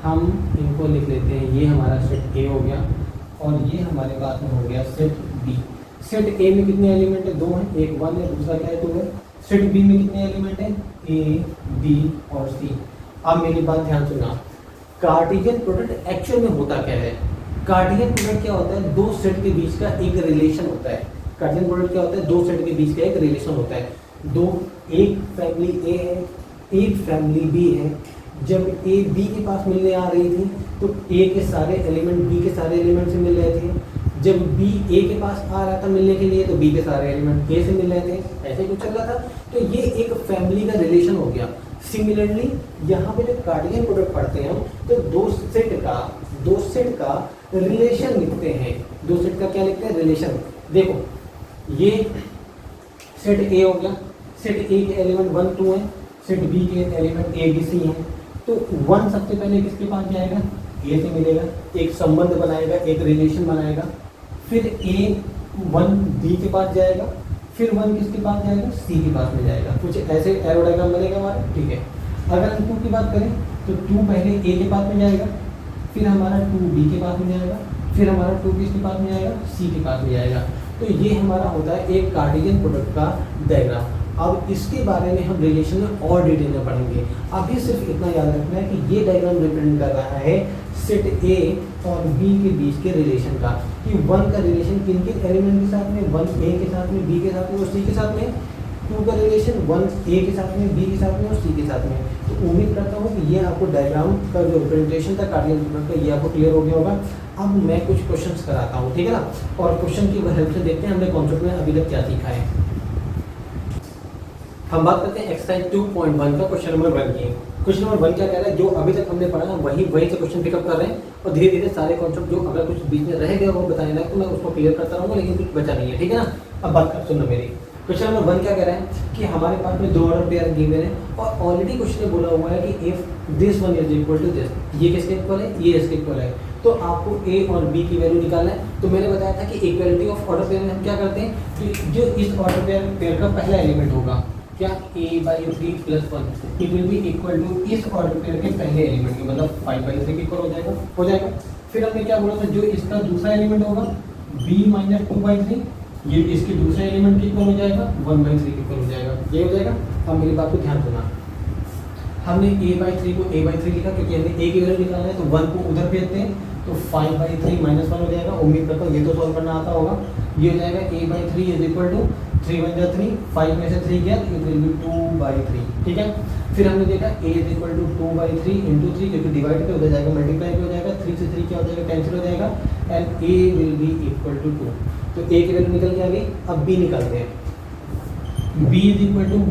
हम इनको लिख लेते हैं, ये हमारा सेट ए हो गया और ये हमारे पास में हो गया सेट बी। सेट ए में कितने एलिमेंट है, 2 हैं, एक 1 है, दूसरा क्या है 2 है। सेट बी में कितने एलिमेंट है, ए बी और सी। अब मेरी बात ध्यान सुनना, कार्टेशियन प्रोडक्ट एक्चुअल में होता क्या है। कार्टेशियन प्रोडक्ट क्या होता है, 2 सेट के बीच का एक रिलेशन होता है। कार्टेशियन प्रोडक्ट क्या होता है, 2 सेट के बीच का एक रिलेशन होता है। एक फैमिली ए है, एक फैमिली बी है। जब ए बी के पास मिलने आ रही थी तो ए के सारे एलिमेंट बी के सारे एलिमेंट से मिल रहे थे। जब बी ए के पास आ रहा था मिलने के लिए तो बी के सारे एलिमेंट ए से मिल रहे थे, ऐसे कुछ चल रहा था। तो ये एक फैमिली का रिलेशन हो गया। सिमिलरली यहाँ पे जो कार्टेशियन प्रोडक्ट पढ़ते हैं हम, तो दो सेट का रिलेशन लिखते हैं। दो सेट का क्या लिखते हैं, रिलेशन। देखो ये सेट ए हो गया, सेट ए के एलिमेंट 1 2 है, सेट बी के एलिमेंट ए बी सी हैं, तो 1 सबसे पहले किसके पास जाएगा, ए से मिलेगा, एक संबंध बनाएगा, एक रिलेशन बनाएगा, फिर ए 1 बी के पास जाएगा, फिर 1 किसके पास जाएगा, सी के पास में जाएगा। कुछ ऐसे एरो डायग्राम बनेगा हमारा, ठीक है। अगर हम 2 की बात करें तो 2 पहले ए के पास में जाएगा, फिर हमारा 2 बी के पास में जाएगा, फिर हमारा 2 किसके पास में जाएगा, सी के पास में जाएगा। तो ये हमारा होता है एक कार्टेशियन प्रोडक्ट का डायग्राम। अब इसके बारे में हम रिलेशन में और डिटेल में पढ़ेंगे। अभी सिर्फ इतना याद रखना है कि ये डायग्राम रिप्रेजेंट कर रहा है सेट ए और बी के बीच के रिलेशन का, कि 1 का रिलेशन किन किन एलिमेंट के साथ में, 1 ए के साथ में, बी के साथ में और सी के साथ में, 2 का रिलेशन 1 ए के साथ में, बी के साथ में और सी के साथ में। तो उम्मीद करता हूँ कि ये आपको डायग्राम का जो रिप्रेजेंटेशन था कार्टेशियन प्रोडक्ट का, ये आपको क्लियर हो गया होगा। अब मैं कुछ क्वेश्चंस कराता हूँ, ठीक है ना, और क्वेश्चन की हेल्प से देखते हैं हमने कॉन्सेप्ट में अभी तक क्या सीखा है। हम बात करते हैं एक्सरसाइज 2.1 का क्वेश्चन नंबर 1 की। क्वेश्चन नंबर 1 क्या कह रहा है, जो अभी तक हमने पढ़ा है वही से क्वेश्चन पिकअप कर रहे हैं, और धीरे धीरे सारे कॉन्सेप्ट जो अगर कुछ बीच में रह गया वो बताने लगे तो मैं उसको क्लियर करता रहूँगा, लेकिन कुछ बचा नहीं है, ठीक है ना। अब बात कर सुनो मेरी। क्वेश्चन नंबर 1 क्या कह रहा है कि हमारे पास में 2 ऑर्डर पेयर गिवन है, और ऑलरेडी क्वेश्चन में बोला हुआ है कि if this one is equal to this, ये किसके इक्वल है, ये इसके इक्वल है, तो आपको ए और बी की वैल्यू निकालना है। तो मैंने बताया था कि इक्वलिटी ऑफ ऑर्डर पेयर में हम क्या करते हैं कि जो इस ऑर्डर पेयर का पहला एलिमेंट होगा क्या, a/3 + 1 it will be equal to इस ऑर्डर पेयर के पहले एलिमेंट के, मतलब 5/3 के इक्वल हो जाएगा। फिर हमने क्या बोला था, जो इसका दूसरा एलिमेंट होगा b - 2/3, ये इसके दूसरे एलिमेंट के इक्वल हो जाएगा, 1/3 के इक्वल हो जाएगा, ये हो जाएगा। अब मेरी बात को ध्यान देना, हमने a/3 को a/3 लिखा क्योंकि हमने a की वैल्यू निकालना है, तो 1 को उधर भेजते हैं, तो 5/3 - 1 हो जाएगा। उम्मीद करता हूँ ये तो सॉल्व करना आता होगा। ये हो जाएगा a/3 = 3 × 1 = 3, 5 में से 3 गया तो इट विल बी 2/3, ठीक है। फिर हमने देखा a = 2/3 × 3, क्योंकि डिवाइड पे उधर जाएगा, मल्टीप्लाई पे हो जाएगा, 3 से 3 क्या हो जाएगा, कैंसिल हो जाएगा, and a will be equal to 2। तो a की वैल्यू निकल के आ गई। अब b निकालते हैं, b =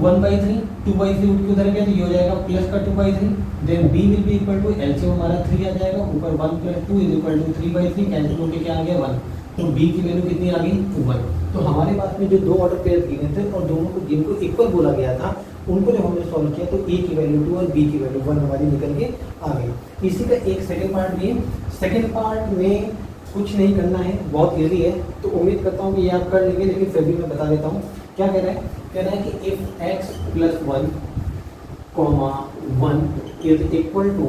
1/3, 2/3 उठ के उधर गया तो ये हो जाएगा प्लस का 2/3, then b will be equal to, LCM हमारा 3 आ जाएगा, ऊपर 1 + 2 = 3/3, कैंसिल होके क्या आ गया 1, तो b की वैल्यू कितनी आ गई 1। तो हमारे पास में जो 2 ऑर्डर पेयर दिए थे और दोनों को जिनको इक्वल बोला गया था उनको जब हमने सॉल्व किया तो a की वैल्यू 2 और b की वैल्यू 1 हमारी निकल के आ गई। इसी का एक सेकंड पार्ट भी है। सेकंड पार्ट में कुछ नहीं करना है, बहुत ईजी है, तो उम्मीद करता हूँ कि ये आप कर लेंगे, लेकिन फिर भी मैं बता देता हूँ क्या कह रहा है। कह रहा है कि if x + 1, 1 is equal to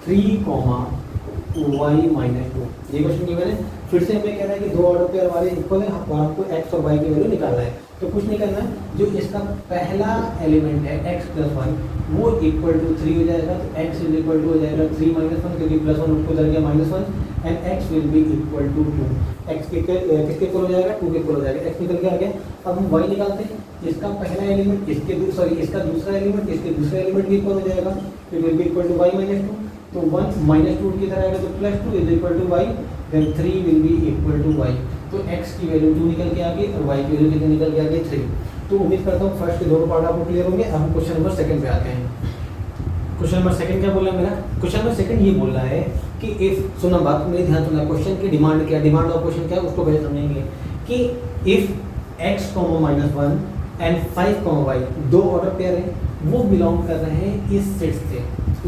3, y - 2, ये क्वेश्चन की मैंने फिर से हमें कह रहा है कि 2 ऑर्डर पेयर हमारे इक्वल है और आपको x और y की वैल्यू निकालना है। तो कुछ नहीं करना है, जो इसका पहला एलिमेंट है x + 1 वो इक्वल टू 3 हो जाएगा, तो x इज इक्वल टू हो जाएगा 3 - 1, क्योंकि +1 उसको उधर गया -1, and x will be equal to 2। x किसके इक्वल हो जाएगा, 2 के इक्वल हो जाएगा, x निकल के आ गया। अब हम y निकालते हैं, इसका पहला एलिमेंट इसका दूसरा एलिमेंट इसके दूसरे एलिमेंट के इक्वल हो जाएगा, it will be equal to y - 2, तो 1 - 2 की तरह आएगा तो +2 is equal to y, then 3 will be equal to y। तो x की वैल्यू 2 निकल के आ गई और y की वैल्यू कितनी निकल के आ गई 3। तो उम्मीद करता हूँ फर्स्ट के दोनों पार्ट आपको क्लियर होंगे। अब हम क्वेश्चन नंबर 2 पे आते हैं। क्वेश्चन नंबर 2 क्या बोल रहा है मेरा, क्वेश्चन नंबर 2 ये बोल रहा है कि इफ, सुना बात मेरी ध्यान सुना, क्वेश्चन की डिमांड क्या, डिमांड ऑफ क्वेश्चन क्या है उसको पहले समझेंगे कि if x, -1 and 5, y 2 order pair है, वो बिलोंग कर रहे हैं इस सेट से,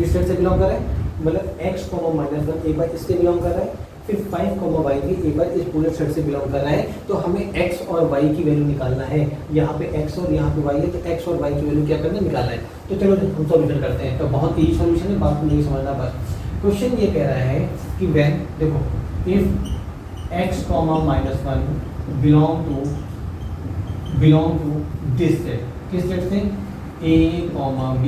इस सेट से बिलोंग कर रहे हैं, मतलब x, -1 एक बार इससे बिलोंग कर रहा है, फिर 5, y भी एक बार इस पूरे सेट से बिलोंग कर रहा है। तो हमें x और y की वैल्यू निकालना है, यहाँ पे x और यहाँ पे y है, तो x और y की वैल्यू क्या करना है, निकालना है। तो चलो हम सॉल्यूशन करते हैं। तो बहुत ईजी सॉल्यूशन है, बात को नहीं समझना बस। क्वेश्चन ये कह रहा है कि व्हेन, देखो, if x, -1 belong to this set, किस सेट से, a, b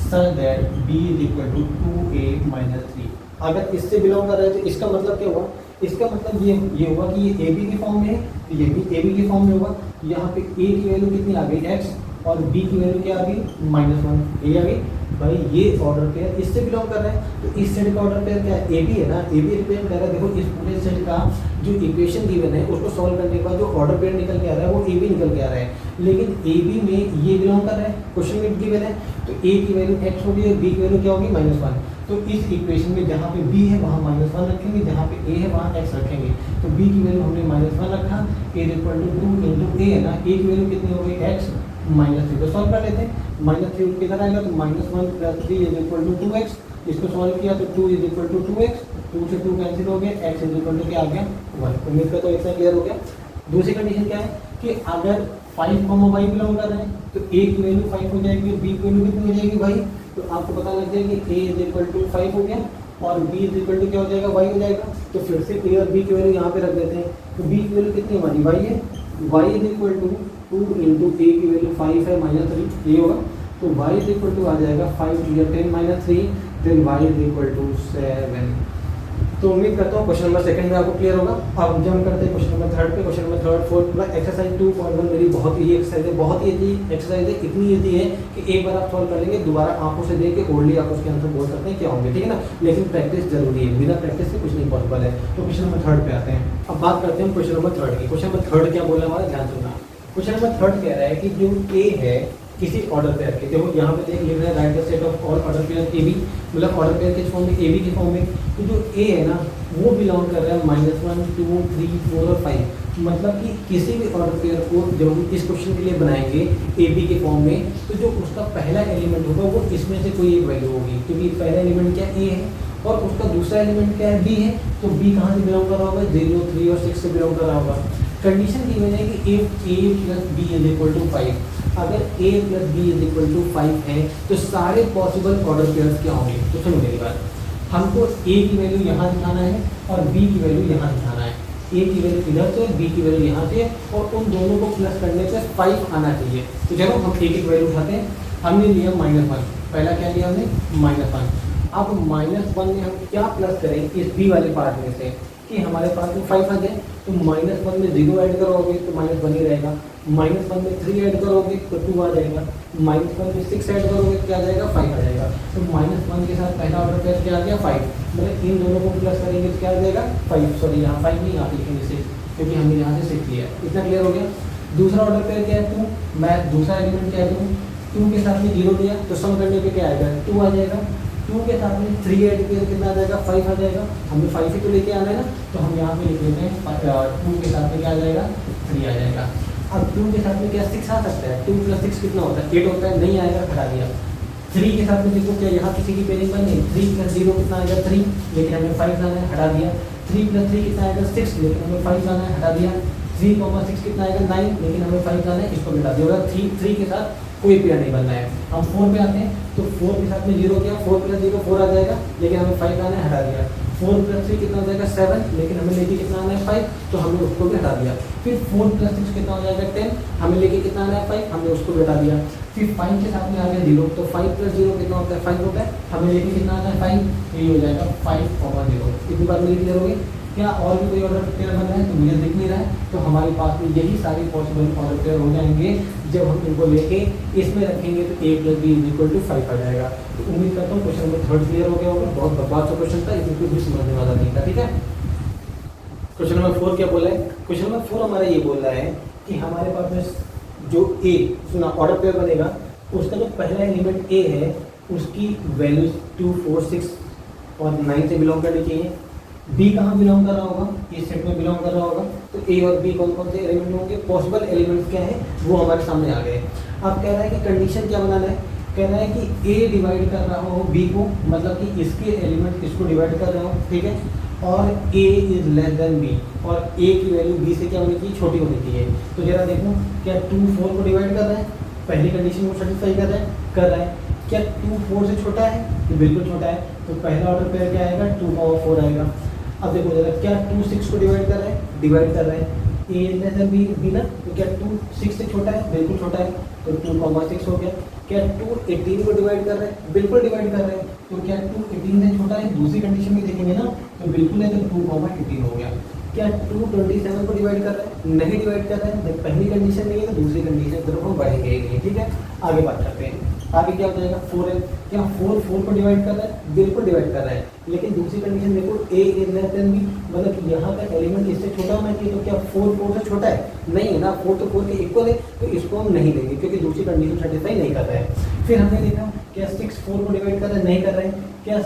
such that b is equal to 2a - 3। अगर इससे बिलोंग कर रहा है तो इसका मतलब क्या हुआ, इसका मतलब ये हुआ कि ये ए बी के फॉर्म में है, तो ये भी ए बी के फॉर्म में होगा। यहाँ पे ए की वैल्यू कितनी आ गई x और बी की वैल्यू क्या आ गई -1, ये आ गई। भाई ये ऑर्डर पेयर इससे बिलोंग कर रहा है, तो इस सेट का ऑर्डर पेयर क्या है, ए बी है ना, ए बी रिप्रेजेंट कर रहा है। देखो इस पूरे सेट का जो इक्वेशन गिवन है उसको सॉल्व करने के बाद जो ऑर्डर पेयर निकल के आ रहा है वो ए बी निकल के आ रहा है, लेकिन ए बी में ये बिलोंग कर रहा है, क्वेश्चन में गिवन है, तो ए की वैल्यू x होगी और बी की वैल्यू क्या होगी -1। तो इस इक्वेशन में जहाँ पे b है वहाँ -1 रखेंगे, जहाँ पे a है वहाँ x रखेंगे। तो b की वैल्यू हमने -1 रखा, a = 2 × a है ना, a की वैल्यू कितनी हो गई x, -3। तो सॉल्व कर लेते हैं। -3 किधर आएगा तो -1 + 3 = 2x। इसको सॉल्व किया तो 2 = 2x, 2 से 2 कैंसिल हो गया, x क्या आ गया 1। उम्मीद करता हूँ इससे क्लियर हो गया। दूसरी कंडीशन क्या है कि अगर 5, y बिलोंग कर रहे हैं तो a की वैल्यू 5 हो जाएगी और b की वैल्यू कितनी हो जाएगी भाई, तो आपको पता लग जाएगा कि a = 5 हो गया और b क्या हो जाएगा y हो जाएगा। तो फिर से a और b की वैल्यू यहाँ पे रख देते हैं। तो b की वैल्यू कितनी हमारी y है, y = 2 × a की वैल्यू 5 है -3 ये होगा। तो y आ जाएगा 5 × 10 - 3 देन y = 7। तो उम्मीद करता हूँ क्वेश्चन नंबर सेकंड में आपको क्लियर होगा। अब जंप करते हैं क्वेश्चन नंबर थर्ड पे। क्वेश्चन नंबर थर्ड फोर्थ पूरा एक्सरसाइज 2.1 मेरी बहुत ही एक्सरसाइज है, बहुत ही ईजी एक्सरसाइज है। इतनी ईजी है कि एक बार आप सॉल्व कर लेंगे, दोबारा आंखों से देख के ओल्डली आप उसके आंसर बोल सकते हैं क्या होंगे, ठीक है ना। लेकिन प्रैक्टिस जरूरी है, बिना प्रैक्टिस से कुछ नहीं पॉसिबल है। तो क्वेश्चन नंबर थर्ड पे आते हैं। अब बात करते हैं क्वेश्चन नंबर थर्ड की। क्वेश्चन नंबर थर्ड क्या बोला हमारा, ध्यान सुनना। क्वेश्चन नंबर थर्ड कह रहा है कि जो ए है किसी ऑर्डर पेयर के, देखो यहाँ पे देख लिख रहे हैं write the set of all order pair A B, मतलब ऑर्डर पेयर के फॉर्म में ए बी के फॉर्म में। तो जो ए है ना वो बिलोंग कर रहा है -1 2 3 4 और 5। मतलब कि किसी भी ऑर्डर पेयर को जब हम इस क्वेश्चन के लिए बनाएंगे ए बी के फॉर्म में, तो जो उसका पहला एलिमेंट होगा वो इसमें से कोई एक वैल्यू होगी, क्योंकि पहला एलिमेंट क्या ए है और उसका दूसरा एलिमेंट क्या है बी है। तो बी कहाँ से बिलोंग कर रहा होगा, 0 3 और 6 से बिलोंग कर रहा होगा। कंडीशन की वजह है कि if a + b = 5, अगर a + b = 5 है तो सारे पॉसिबल ऑर्डर पेयर्स क्या होंगे। तो सुनो मेरी बात, हमको a की वैल्यू यहाँ दिखाना है और b की वैल्यू यहाँ दिखाना है। a की वैल्यू इधर से, b की वैल्यू यहाँ से, और उन दोनों को प्लस करने पे 5 आना चाहिए। तो चलो हम एक एक वैल्यू उठाते हैं। हमने लिया -1, पहला क्या लिया हमने -1। अब -1 में हम क्या प्लस करें इस b वाले पार्ट में से कि हमारे पास में 5 आ जाए। तो -1 में 0 ऐड करोगे तो -1 ही रहेगा, -1 में 3 ऐड करोगे तो 2 आ जाएगा, -1 में 6 ऐड करोगे तो क्या आ जाएगा 5 आ जाएगा। तो -1 के साथ पहला ऑर्डर पेयर क्या आ गया 5, मतलब इन दोनों को प्लस करेंगे तो क्या आ जाएगा 5, सॉरी यहाँ 5 नहीं यहाँ लिखेंगे 6, क्योंकि हमने यहाँ से 6 लिया। इतना क्लियर हो गया। दूसरा ऑर्डर पेयर क्या है 2, मैं दूसरा एलिमेंट क्या है 2 के साथ में 0 लिया तो सम करने पे क्या आएगा 2 आ जाएगा। 2 के साथ में 3 ऐड किया कितना आ जाएगा 5 आ जाएगा। हमें 5 ही तो लेके आना है ना, तो हम यहाँ पे लिख लेते हैं 2 के साथ में क्या आ जाएगा 3 आ जाएगा। अब 2 के साथ में क्या 6 आ सकता है, 2 + 6 कितना होता है 8 होता है, नहीं आएगा हटा दिया। 3 के साथ में देखो क्या यहाँ किसी की पेयरिंग बन गई, 3 + 0 कितना आएगा 3, लेकिन हमें 5 लाना है हटा दिया। 3 + 3 कितना आएगा 6, लेकिन हमें 5 लाना है हटा दिया। 3, 6 कितना आएगा 9, लेकिन हमें 5 लाना है, इसको मिटा दिया। 3 के साथ कोई पेयर नहीं बनना है। हम 4 पे आते हैं तो 4 के साथ में 0 किया, 4 + 0 4 आ जाएगा, लेकिन हमें 5 लाना है हटा दिया। 4 + 3 कितना हो जाएगा 7, लेकिन हमें लेके कितना आना है 5, तो हमने उसको भी हटा दिया। फिर 4 + 6 कितना हो जाएगा 10, हमें लेके कितना आना है 5, हमने उसको भी हटा दिया। फिर 5 के साथ में आ गया 0, तो 5 + 0 कितना होता है 5 होता है, हमें लेके कितना आना है 5, ये हो जाएगा 5, 0। इतनी बात मेरी क्लियर हो गई। क्या और भी कोई ऑर्डर पेयर बन रहा है तो मुझे दिख नहीं रहा है, तो हमारे पास में यही सारे पॉसिबल ऑर्डर पेयर हो जाएंगे। जब हम इनको लेके इसमें रखेंगे तो a + b = 5 आ जाएगा। तो उम्मीद करता हूँ क्वेश्चन नंबर थर्ड क्लियर हो गया होगा। बहुत बकवास सा क्वेश्चन था, इसमें कुछ भी समझने वाला नहीं था, ठीक है। क्वेश्चन नंबर 4 क्या बोला है, क्वेश्चन नंबर 4 हमारा ये बोल रहा है कि हमारे पास में जो a सुना ऑर्डर पेयर बनेगा, उसका जो पहला एलिमेंट a है उसकी वैल्यू 2 4 6 और 9 से बिलोंग करनी चाहिए। बी कहाँ बिलोंग कर रहा होगा, इस सेट में बिलोंग कर रहा होगा। तो ए और बी कौन कौन से एलिमेंट होंगे, पॉसिबल एलिमेंट्स क्या है वो हमारे सामने आ गए। अब कह रहा है कि कंडीशन क्या बनाना है, कह रहा है कि ए डिवाइड कर रहा हो बी को, मतलब कि इसके एलिमेंट इसको डिवाइड कर रहा हो, ठीक है, और ए इज लेस देन बी, और ए की वैल्यू बी से क्या होनी चाहिए छोटी होनी चाहिए। तो जरा देखो क्या 2 4 को डिवाइड कर रहा है, पहली कंडीशन को सेटिस्फाई कर रहा है। क्या 2 4 से छोटा है, तो बिल्कुल छोटा है, तो पहला ऑर्डर पेयर क्या आएगा 2/4 आएगा। अब देखो जरा क्या 2 6 को डिवाइड कर रहा है, ए लेस देन बी ना, तो क्या 2 6 से छोटा है, बिल्कुल छोटा है, तो 2/6 हो गया। क्या 2 18 को डिवाइड कर रहा है, बिल्कुल डिवाइड कर रहे हैं, तो क्या 2 18 से छोटा है, दूसरी कंडीशन में देखेंगे ना तो बिल्कुल है, तो 2/18 हो गया। क्या 2 27 को डिवाइड कर रहा है, नहीं डिवाइड कर रहा है, जब पहली कंडीशन नहीं है तो दूसरी कंडीशन तरफ हम बढ़ेंगे, ठीक है। आगे बात करते हैं, आगे क्या हो जाएगा 4 है, क्या 4 4 को डिवाइड कर रहा है, बिल्कुल डिवाइड कर रहा है, लेकिन दूसरी कंडीशन देखो a is less than b, मतलब कि यहाँ का एलिमेंट इससे छोटा होना चाहिए, तो क्या 4 4 से छोटा है, नहीं है ना, 4 तो 4 के इक्वल है, तो इसको हम नहीं लेंगे क्योंकि दूसरी कंडीशन सेटिस्फाई नहीं कर रहा है। फिर हमने देखा क्या 6 4 को डिवाइड कर रहा है, नहीं कर रहे हैं, क्या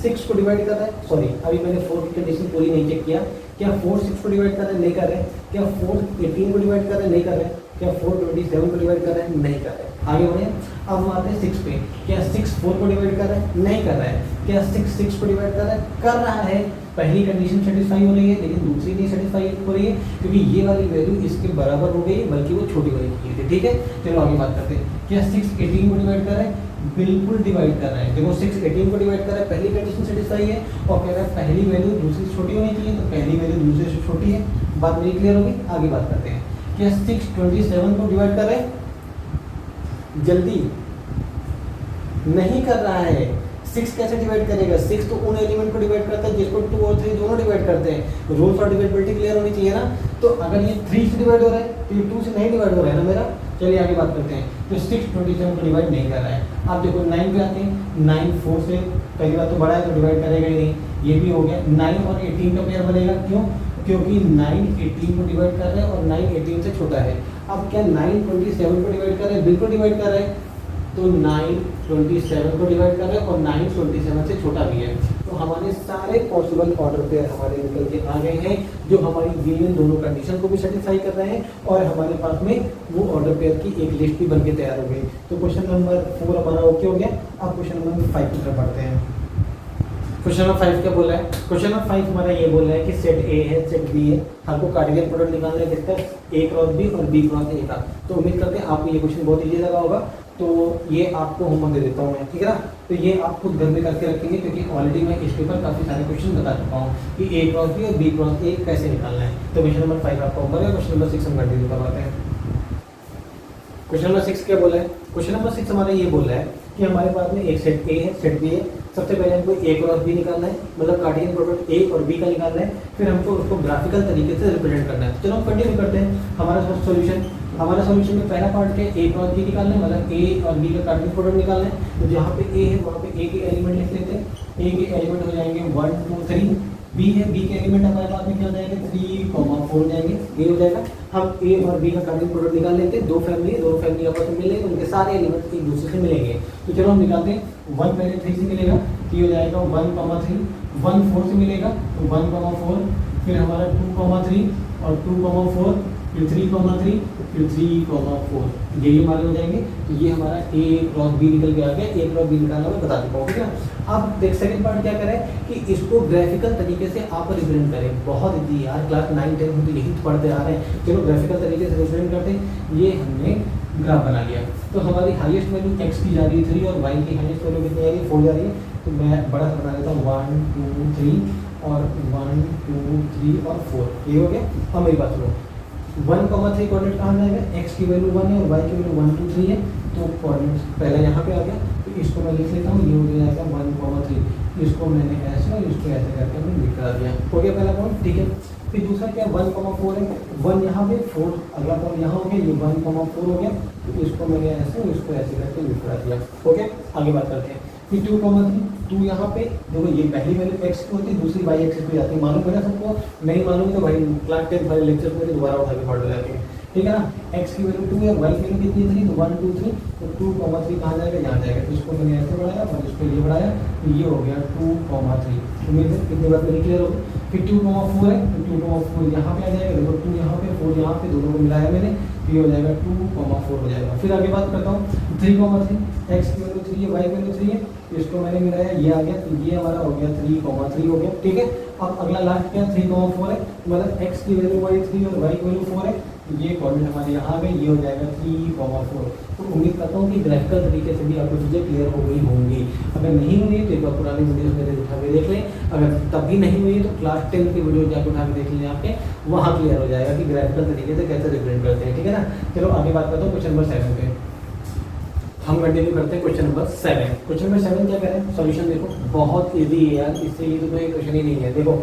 6 को डिवाइड कर रहा है, सॉरी अभी मैंने 4 की कंडीशन पूरी नहीं चेक किया, क्या 4 6 को डिवाइड कर रहे हैं, नहीं कर रहे हैं, क्या 4 18 को डिवाइड कर रहे हैं, नहीं कर रहे हैं, क्या 427 को डिवाइड कर रहा है? नहीं कर रहा है। आगे बढ़े, अब हम आते हैं 6 पे। क्या 6 4 को डिवाइड कर रहा है? नहीं कर रहा है। क्या 6 6 को डिवाइड कर रहा है? कर रहा है। पहली कंडीशन सेटिस्फाई हो रही है, लेकिन दूसरी नहीं सेटिस्फाई हो रही है, क्योंकि ये वाली वैल्यू इसके बराबर हो गई, बल्कि वो छोटी वाली की थी। ठीक है, चलो आगे बात करते हैं। क्या 6 18 को डिवाइड कर रहा है? बिल्कुल डिवाइड कर रहा है। देखो 6 18 को डिवाइड कर रहा है, पहली कंडीशन सेटिस्फाई है, और कह रहा है पहली वैल्यू दूसरी से छोटी होनी चाहिए, तो पहली वैल्यू दूसरे से छोटी है। बात मेरी क्लियर होगी? आगे बात करते हैं। क्या 6 27 को डिवाइड कर रहा है? जल्दी नहीं कर रहा है। 6 कैसे डिवाइड करेगा? 6 तो उन एलिमेंट को डिवाइड करता है जिसको 2 और 3 दोनों डिवाइड करते हैं। रूल्स ऑफ डिविजिबिलिटी क्लियर होनी चाहिए ना। तो अगर ये 3 से डिवाइड हो रहा है तो ये 2 से नहीं डिवाइड हो रहा है ना मेरा। चलिए आगे बात करते हैं। तो 6 27 को डिवाइड नहीं कर रहा है। आप देखो 9 पे आते हैं। 9 4 से पहली बात तो बड़ा है, तो डिवाइड करेगा ही नहीं। ये भी हो गया। 9 और 18 का पेयर बनेगा। क्यों? क्योंकि 9 18 को डिवाइड कर रहा है और 9 18 से छोटा है। अब क्या 9 27 को डिवाइड कर रहा है? बिल्कुल डिवाइड कर रहा है। तो 9 27 को डिवाइड कर रहे हैं और 9 27 से छोटा भी है। तो हमारे सारे पॉसिबल ऑर्डर पेयर हमारे निकल के आ गए हैं, जो हमारी गिवन दोनों कंडीशन को भी सेटिस्फाई कर रहे हैं, और हमारे पास में वो ऑर्डर पेयर की एक लिस्ट भी बन के तैयार हो गई। तो क्वेश्चन नंबर 4 हमारा ओके हो गया। अब क्वेश्चन नंबर 5 की तरफ बढ़ते हैं। क्वेश्चन नंबर 5 क्या बोला है? क्वेश्चन नंबर 5 हमारा ये बोल रहा है कि सेट ए है, सेट बी है, हमको कार्डियल प्रोडक्ट निकालना है किसका? ए क्रॉस बी और बी क्रॉस ए का। तो उम्मीद करते हैं आपको ये क्वेश्चन बहुत ईजी लगा होगा। तो ये आपको होमवर्क दे देता हूँ मैं, ठीक है ना। तो ये आप खुद घर में करके रखेंगे, क्योंकि ऑलरेडी मैं इसके ऊपर काफ़ी सारे क्वेश्चन बता चुका हूँ कि ए क्रॉस बी और बी क्रॉस ए कैसे निकालना है। तो क्वेश्चन नंबर 5 आपका होमवर्क है। क्वेश्चन नंबर 6 हम कंटिन्यू करवाते हैं। क्वेश्चन नंबर 6 क्या बोला है? क्वेश्चन नंबर 6 हमारा ये बोल रहा है कि हमारे पास में एक सेट ए है, सेट बी है। सबसे पहले हमको ए क्रॉस बी निकालना है, मतलब कार्टेशियन प्रोडक्ट ए और बी का निकालना है। फिर हमको उसको ग्राफिकल तरीके से रिप्रेजेंट करना है। तो चलो हम कंटिन्यू करते हैं हमारा सॉल्यूशन में पहला पार्ट क्या है? ए क्रॉस बी निकालना है, मतलब ए और बी का कार्टेशियन प्रोडक्ट निकालना है। तो जहाँ पे ए है वहाँ पे ए के एलिमेंट लिख लेते हैं। ए के एलिमेंट हो जाएंगे 1 2 3। बी है, बी के एलिमेंट हमारे पास में क्या हो जाएंगे? 3 4 जाएंगे। ये हो जाएगा। हम ए और बी का कार्टेशियन प्रोडक्ट निकाल लेते हैं। दो फैमिली आपस में मिलेंगे, उनके सारे एलिमेंट्स एक दूसरे से मिलेंगे। तो चलो हम निकालते हैं। 1 पहले 3 से मिलेगा, तो ये हो जाएगा 1 3। 1 4 से मिलेगा, तो 1 4। फिर हमारा 2 3 और 2 4, फिर 3 3, फिर 3 4। ये हमारे हो जाएंगे। तो ये हमारा ए क्रॉस बी निकल के आ गया। ए क्रॉस बी निकालना मैं बता चुका हूँ, ठीक है। अब देख सेकंड पार्ट क्या करें कि इसको ग्राफिकल तरीके से आप रिप्रेजेंट करें। बहुत इजी यार, क्लास 9 10 में तो यही पढ़ते आ रहे हैं। चलो ग्राफिकल तरीके से रिप्रेजेंट करते हैं। ये हमने ग्राफ बना लिया। तो हमारी हाईएस्ट वैल्यू एक्स की जा रही है 3 और वाई की हाईएस्ट वैल्यू कितनी आ रही है? 4 जा रही है। तो मैं बड़ा सा बना लेता हूँ 1 2 3 और 1 2 3 और 4। ये हो गया। अब मेरी बात सुनो, 1 3 कोऑर्डिनेट कहाँ जाएगा? एक्स की वैल्यू 1 है और वाई की वैल्यू 1 2 3 है। तो कोऑर्डिनेट पहले यहाँ पे आ गया। तो इसको मैं लिख लेता हूँ। ये हो जाएगा 1 3। इसको मैंने ऐसे और इसको ऐसे करके हमने लिख कर दिया। हो गया पहला पॉइंट, ठीक है। फिर दूसरा क्या? 1 4 है। 1 यहाँ पे 4, अगला पॉइंट यहाँ हो गया। ये 1 4 हो गया। तो इसको मैंने ऐसे और इसको ऐसे करके लिख कर दिया। ओके, आगे बात करते हैं। फिर 2 3। 2 यहाँ पे देखो, ये पहली वैल्यू एक्स की होती है, दूसरी वाई एक्सिस पे जाती है। मालूम है ना सबको? नहीं मालूम तो भाई क्लास 10 वाले लेक्चर में दोबारा उठा के पढ़ लो जाके, ठीक है ना। एक्स की वैल्यू 2 है, वाई की वैल्यू कितनी थी? तो 1 2 3। तो 2 3 कहाँ जाएगा? यहाँ जाएगा। तो इसको मैंने ऐसे बढ़ाया और इसको ये बढ़ाया। तो ये हो गया 2 3। उम्मीद है कितनी बात मेरी क्लियर होगी। फिर 2 4 है। तो 2 4 यहाँ पे आ जाएगा। देखो 2 यहाँ पे 4 यहाँ पे, दोनों को मिलाया मैंने। तो ये हो जाएगा 2 4 हो जाएगा। फिर आगे बात करता हूँ 3 3। एक्स की वैल्यू 3 है, वाई की वैल्यू 3 है। इसको मैंने मिलाया, ये आ गया। तो ये हमारा हो गया 3 3 हो गया, ठीक है। अब अगला लास्ट क्या? 3 4 है, मतलब एक्स की वैल्यू वाई 3 और वाई की वैल्यू 4 है। ये कोऑर्डिनेट हमारे यहाँ आ गए। ये हो जाएगा 3 4। तो उम्मीद करता हूँ कि ग्राफिकल तरीके से भी आपको चीज़ें क्लियर हो गई होंगी। अगर नहीं हुई तो एक बार पुरानी वीडियो मेरे उठा के देख लें। अगर तब भी नहीं हुई तो क्लास 10 की वीडियो जाकर उठा के देख लें आपके, वहाँ क्लियर हो जाएगा कि ग्राफिकल तरीके से कैसे रिप्रेजेंट करते हैं, ठीक है ना। चलो आगे बात करता हूँ क्वेश्चन नंबर 7 पे। हम कंटिन्यू करते हैं क्वेश्चन नंबर 7। क्वेश्चन नंबर 7 क्या करें? सॉल्यूशन देखो, बहुत इजी है यार, इससे ये तो कोई क्वेश्चन ही नहीं है। देखो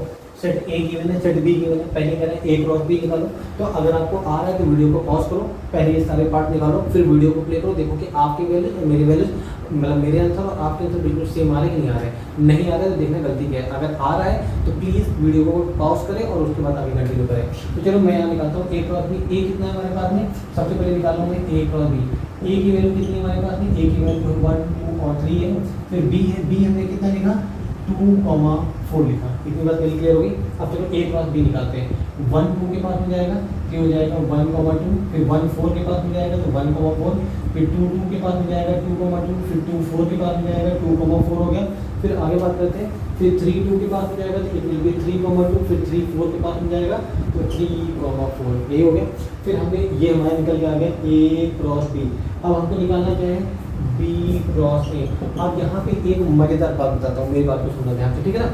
सेट ए गिवन है, सेट बी गिवन है। पहले करें ए क्रॉस बी निकालो। तो अगर आपको आ रहा है तो वीडियो को पॉज करो, पहले ये सारे पार्ट निकालो, फिर वीडियो को प्ले करो। देखो कि आपकी वैल्यूज और मेरी वैल्यूज, मतलब मेरे आंसर और आपके आंसर बिल्कुल सेम आ रहे कि नहीं आ रहे। नहीं आ रहा है तो देखना गलती क्या है। अगर आ रहा है तो प्लीज़ वीडियो को पॉज करें और उसके बाद आगे कंटिन्यू करें। तो चलो मैं यहाँ निकालता हूँ ए क्रॉस बी। ए कितना है हमारे पास में? सबसे पहले निकालूँ मैं ए क्रॉस बी। ए की वैल्यू कितनी है हमारे पास में? ए की वैल्यू 1 2 और 3 है। फिर बी है, बी हमने कितना लिखा? 2 4 लिखा। इतनी बात मेरी क्लियर होगी। अब चलो ए क्रॉस बी निकालते हैं। 1 2 के पास में जाएगा, 3 हो जाएगा 1,2, फिर 1 4 के पास में जाएगा तो 1,4, फिर 2 2 के पास में जाएगा 2,2, फिर 2 4 के पास में जाएगा 2,4 हो गया। फिर आगे बात करते हैं, फिर 3 2 के पास में जाएगा तो इट विल बी 3,2, फिर 3 4 के पास में जाएगा तो 3,4, यही हो गया। फिर हमें ये हमारा निकल के आ गया A क्रॉस B। अब हमको निकालना क्या है, B क्रॉस A। अब यहाँ पे एक मजेदार बात बताता हूँ, मेरी बात को सुनना ध्यान से, ठीक है ना।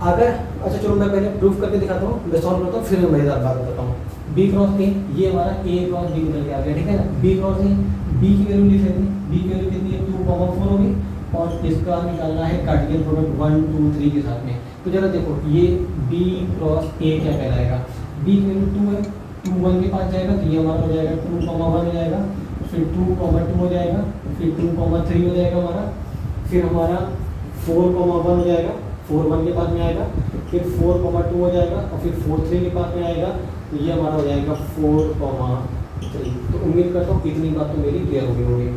अगर अच्छा चलो मैं पहले प्रूफ करके दिखाता हूँ, मैं सॉल्व करता हूँ, फिर मैं मजेदार बात बताता हूँ। B क्रॉस A, ये हमारा A क्रॉस B निकल के आ गया, ठीक है ना। B क्रॉस A, B की वैल्यू लिख लेते हैं, B की वैल्यू कितनी है 2,4 होगी, और इसका निकालना है कार्टेशियन प्रोडक्ट 1 2 3 के साथ में। तो जरा देखो ये B क्रॉस A क्या कहलाएगा, B की वैल्यू 2 है, 2 1 के पास जाएगा तो ये हमारा हो जाएगा 2,1 हो जाएगा, फिर 2,2 हो जाएगा, फिर 2,3 हो जाएगा हमारा, फिर हमारा 4,1 हो जाएगा, 4 1 के पास में आएगा, फिर 4,2 हो जाएगा, और फिर 4 3 के पास में आएगा, तो ये हमारा हो जाएगा 4,3। तो उम्मीद करता हूँ इतनी बात तो मेरी क्लियर होगी।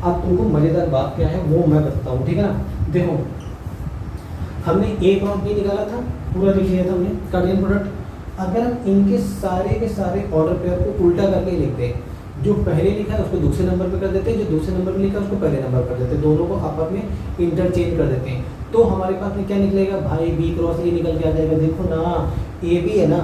अब तुमको मज़ेदार बात क्या है वो मैं बताता हूँ, ठीक है ना। देखो हमने A क्रॉस B निकाला था, पूरा लिख लिया था हमने कार्टेशियन प्रोडक्ट। अगर हम इनके सारे के सारे ऑर्डर पेयर को उल्टा करके लिखते हैं, जो पहले लिखा है उसको दूसरे नंबर पे कर देते हैं, जो दूसरे नंबर पे लिखा है उसको पहले नंबर कर देते हैं, दोनों को आपस में इंटरचेंज कर देते हैं। तो हमारे पास में क्या निकलेगा भाई, B क्रॉस A निकल के आ जाएगा। देखो ना A B है ना,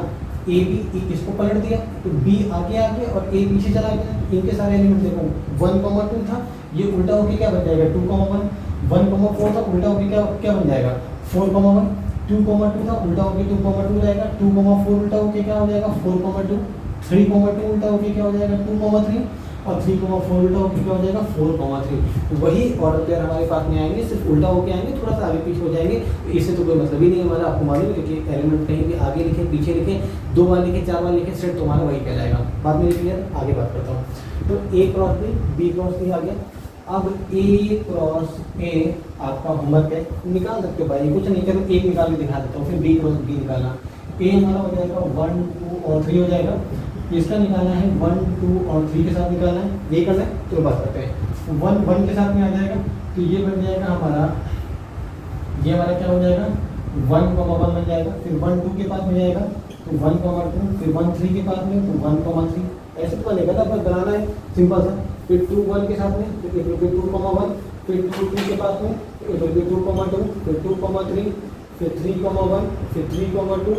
A B इसको पलट दिया तो B आगे आ गया और A पीछे चला गया। इनके सारे एलिमेंट देखो 1,2 था, ये उल्टा होके क्या बन जाएगा 2,1, 1,4 था उल्टा होके क्या बन जाएगा 4,1, 2,2 था उल्टा होके 2,2 हो जाएगा, 2,4 उल्टा होके क्या हो जाएगा 4,2, 3,2 उल्टा होके क्या हो जाएगा 2,3, और 3,4 उल्टा होके क्या हो जाएगा 4,3। वही ऑर्डर पेयर हमारे पास में आएंगे, सिर्फ उल्टा होके आएंगे, थोड़ा सा आगे पीछे हो जाएंगे। तो इससे तो कोई मतलब ही नहीं है हमारा, आपको मालूम है, क्योंकि एलिमेंट कहीं भी आगे लिखे पीछे लिखे, 2 बार लिखे 4 बार लिखे, सेट तुम्हारा वही कहलाएगा। बात मेरी क्लियर, आगे बात करता हूँ। तो A cross B cross A आ गया। अब A क्रॉस A आपका होमवर्क है, निकाल सकते हो भाई, कुछ नहीं करो, एक निकाल के दिखा देता हूँ, फिर B क्रॉस B निकालना। A हमारा हो जाएगा 1 2 और 3 हो जाएगा, इसका निकालना है 1 2 और 3 के साथ निकालना है, ये करना है। तो बात करते हैं 1 1 के साथ में आ जाएगा, तो ये बन जाएगा हमारा, ये हमारा क्या हो जाएगा 1,1 बन जाएगा, फिर 1 2 के पास में जाएगा तो 1,2, फिर 1 3 के पास में तो 1,3, ऐसे तो बनेगा ना, बस बनाना है सिंपल सा। फिर 2 1 के साथ में तो 2,1, फिर 2 2 के पास में तो 2,2, फिर 2,3, फिर 3,1, फिर 3,2,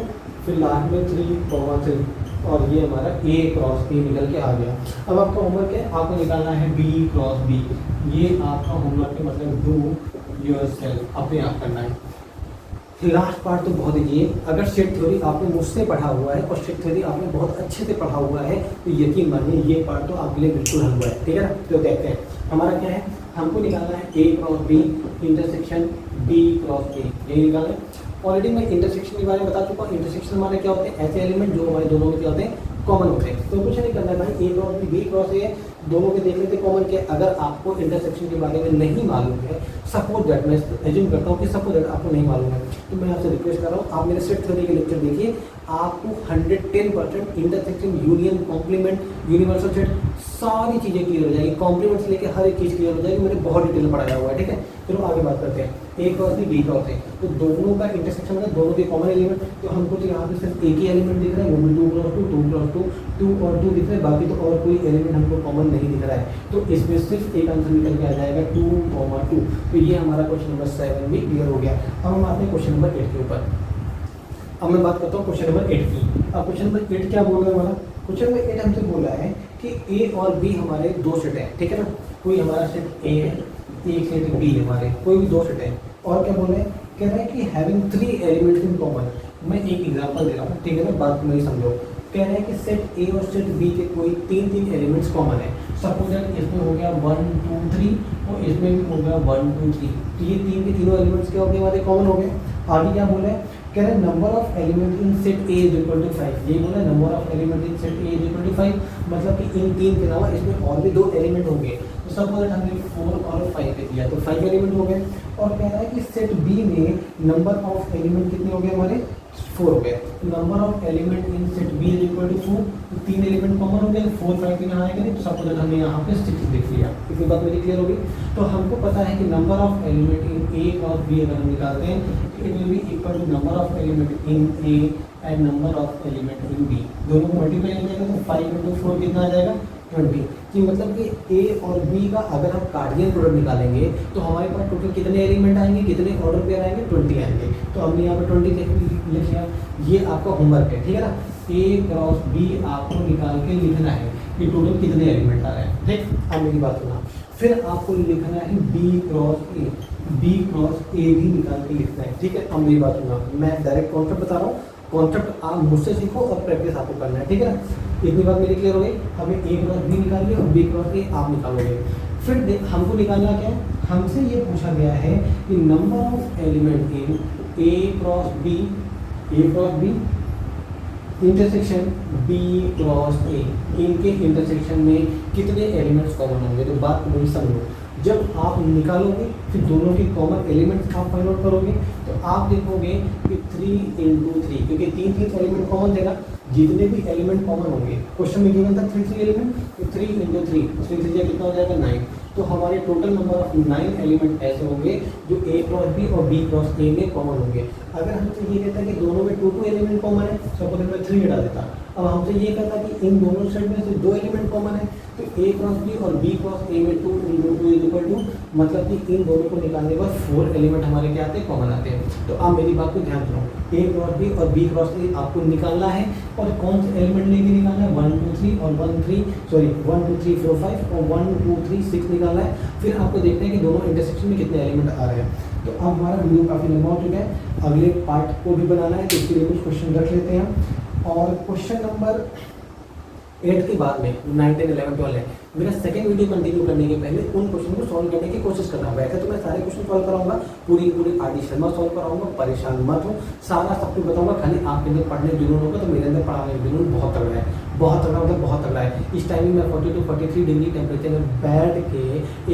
फिर लास्ट में 3,3, और ये हमारा A क्रॉस B निकल के आ गया। अब आपका होमवर्क है, आपको निकालना है B क्रॉस B। ये आपका होमवर्क है, मतलब डू योरसेल्फ, अपने आप करना है। लास्ट पार्ट तो बहुत ईजी है। अगर सेट थ्योरी आपने मुझसे पढ़ा हुआ है और सेट थ्योरी आपने बहुत अच्छे से पढ़ा हुआ है तो यकीन मानिए ये पार्ट तो आपके लिए बिल्कुल हल हुआ है, ठीक है ना। तो देखते हैं हमारा क्या है, हमको निकालना है A cross B intersection B cross A, ये निकालना है। ऑलरेडी मैं इंटरसेक्शन के बारे में बता चुका हूँ। इंटरसेक्शन हमारे क्या होते हैं, ऐसे एलिमेंट जो हमारे दोनों में क्या होते हैं कॉमन होते हैं। तो कुछ नहीं करना है भाई, A cross B cross A दोनों के देख लेते कॉमन क्या। अगर आपको इंटरसेक्शन के बारे में नहीं मालूम है, सपोज दैट मैं एज्यूम करता हूँ कि सपोज दैट आपको नहीं मालूम है, तो मैं आपसे रिक्वेस्ट कर रहा हूँ आप मेरे सेट थ्योरी के लेक्चर देखिए, आपको 110% intersection, union, complement, universal set सारी चीज़ें क्लियर हो जाएगी, कॉम्प्लीमेंट से लेकर हर एक चीज़ क्लियर हो जाएगी। मैंने बहुत डिटेल में पढ़ाया हुआ है, ठीक है। चलो आगे बात करते हैं। A cross B cross A, तो दोनों का इंटरसेक्शन है, दोनों के कॉमन एलिमेंट। तो हमको तो यहाँ पे सिर्फ एक ही एलिमेंट दिख रहा है, वो भी 2 क्रॉस 2, 2 क्रॉस 2, 2 और 2 दिख रहे हैं, बाकी तो और कोई एलिमेंट हमको कॉमन नहीं दिख रहा है। तो इसमें सिर्फ एक आंसर निकल के आ जाएगा 2,2। तो ये हमारा क्वेश्चन नंबर 7 भी क्लियर हो गया। अब हम आते हैं क्वेश्चन नंबर 8 के ऊपर। अब मैं बात करता हूँ क्वेश्चन नंबर 8 की। अब क्वेश्चन नंबर 8 क्या बोल रहा है हमारा, क्वेश्चन नंबर 8 हमसे बोला है कि A और B हमारे दो सेट हैं, ठीक है ना। कोई हमारा सेट A है, एक सेट B हमारे, कोई भी दो सेट है। और क्या बोल रहे हैं, कह रहे हैं कि हैविंग 3 एलिमेंट्स इन कॉमन। मैं एक एग्जांपल दे रहा हूँ, ठीक है ना, बात मेरी समझो। कह रहे हैं कि सेट A और सेट B के कोई 3 एलिमेंट्स कॉमन है। सपोज इसमें हो गया 1 2 3 और इसमें भी हो गया 1 2 3, तो ये तीन के तीनों एलिमेंट्स क्या हो गए हमारे कॉमन हो गए। आगे क्या बोला है, कह रहे हैं number of element in set A is equal to 5। ये बोला number of element in set A is equal to 5, मतलब कि इन तीन के अलावा इसमें और भी 2 एलिमेंट होंगे। तो सपोज हमने 4 और 5 पे दिया तो 5 एलिमेंट हो गए। और कह रहा है कि सेट B में नंबर ऑफ एलिमेंट कितने हो गए हमारे 4 हो गए। Number of element in set B is equal to 4, तो 3 एलिमेंट कॉमन हो गए, 4 5 के यहाँ आएंगे, तो सपोज हमने यहाँ पे 6 लिख लिया। इतनी बात मेरी क्लियर होगी। तो हमको पता है कि number of element in A और B अगर हम निकालते हैं तो it will be equal to number of element in A and number of element in B, दोनों को मल्टीप्लाई हो जाएगा तो 5 इंटू 4 कितना आ जाएगा 20। कि मतलब कि ए और बी का अगर हम कार्डियन प्रोडक्ट निकालेंगे तो हमारे पास टोटल कितने एलिमेंट आएंगे, कितने ऑर्डर पेयर आएंगे, 20 आएंगे। तो हमने यहाँ पर 20 लिख लिया। ये आपका होमवर्क है, ठीक है ना। ए क्रॉस बी आपको निकाल के लिखना है कि टोटल कितने एलिमेंट आ रहे हैं, ठीक। अब मेरी बात सुना, फिर आपको लिखना है B cross A, B cross A भी निकाल के लिखना है, ठीक है। अब मेरी बात सुना, मैं डायरेक्ट कॉन्सेप्ट बता रहा हूँ, कॉन्सेप्ट आप मुझसे सीखो और प्रैक्टिस आपको करना है, ठीक है ना। इतनी बात मेरी क्लियर हो गई। हमें ए क्रॉस बी निकालिए और बी क्रॉस ए आप निकालोगे। फिर हमको निकालना क्या है, हमसे ये पूछा गया है कि number of element in A cross B intersection B cross A, इनके इंटरसेक्शन में कितने एलिमेंट्स कॉमन होंगे। तो बात मेरी समझो, जब आप निकालोगे फिर दोनों के कॉमन एलिमेंट्स आप फाइंड आउट करोगे तो आप देखोगे कि 3 इंटू 3, क्योंकि 3 एलिमेंट कॉमन देगा, जितने भी एलिमेंट कॉमन होंगे, क्वेश्चन में गिवन था 3 एलिमेंट, तो 3 इंटू 3 कितना हो जाएगा 9। तो हमारे टोटल नंबर ऑफ 9 एलिमेंट ऐसे होंगे जो ए क्रॉस बी और बी क्रॉस ए में कॉमन होंगे। अगर हमसे ये कहता है कि दोनों में 2 एलिमेंट कॉमन है, सपोज मैं 3 हटा देता। अब हमसे ये कहता है कि इन दोनों सेट में से 2 एलिमेंट कॉमन है, तो ए क्रॉस बी और बी क्रॉस ए में 2 इंटू 2 इज इक्वल टू, मतलब कि इन दोनों को निकालने के बाद 4 एलिमेंट हमारे क्या आते हैं, कॉमन आते हैं। तो आप मेरी बात को ध्यान सुनो, ए क्रॉस बी और बी क्रॉस ए आपको निकालना है और कौन से एलिमेंट लेके निकालना है, 1 2 3 और 1 2 3 4 5 और 1 2 3 6 निकालना है। फिर आपको देखना है कि दोनों इंटरसेक्शन में कितने एलिमेंट आ रहे हैं। तो अब हमारा वीडियो काफ़ी लंबा हो चुका है, अगले पार्ट को भी बनाना है, तो इसके लिए कुछ क्वेश्चन रख लेते हैं। और क्वेश्चन नंबर 8 के बाद में 9 10 11 12 है, मेरा सेकंड वीडियो कंटिन्यू करने के पहले उन क्वेश्चन को सॉल्व करने की कोशिश करना। वैसे तो मैं सारे क्वेश्चन सॉल्व कराऊंगा, पूरी आरडी शर्मा सॉल्व कराऊंगा, परेशान मत हो, सारा सब कुछ बताऊंगा। खाली आपके अंदर पढ़ने जुनून होगा, तो मेरे अंदर पढ़ाने जुनून बहुत तगड़ा है, बहुत तगड़ा, मतलब बहुत तगड़ा है। इस टाइम में 40 to 43 डिग्री टेम्परेचर में बैठ के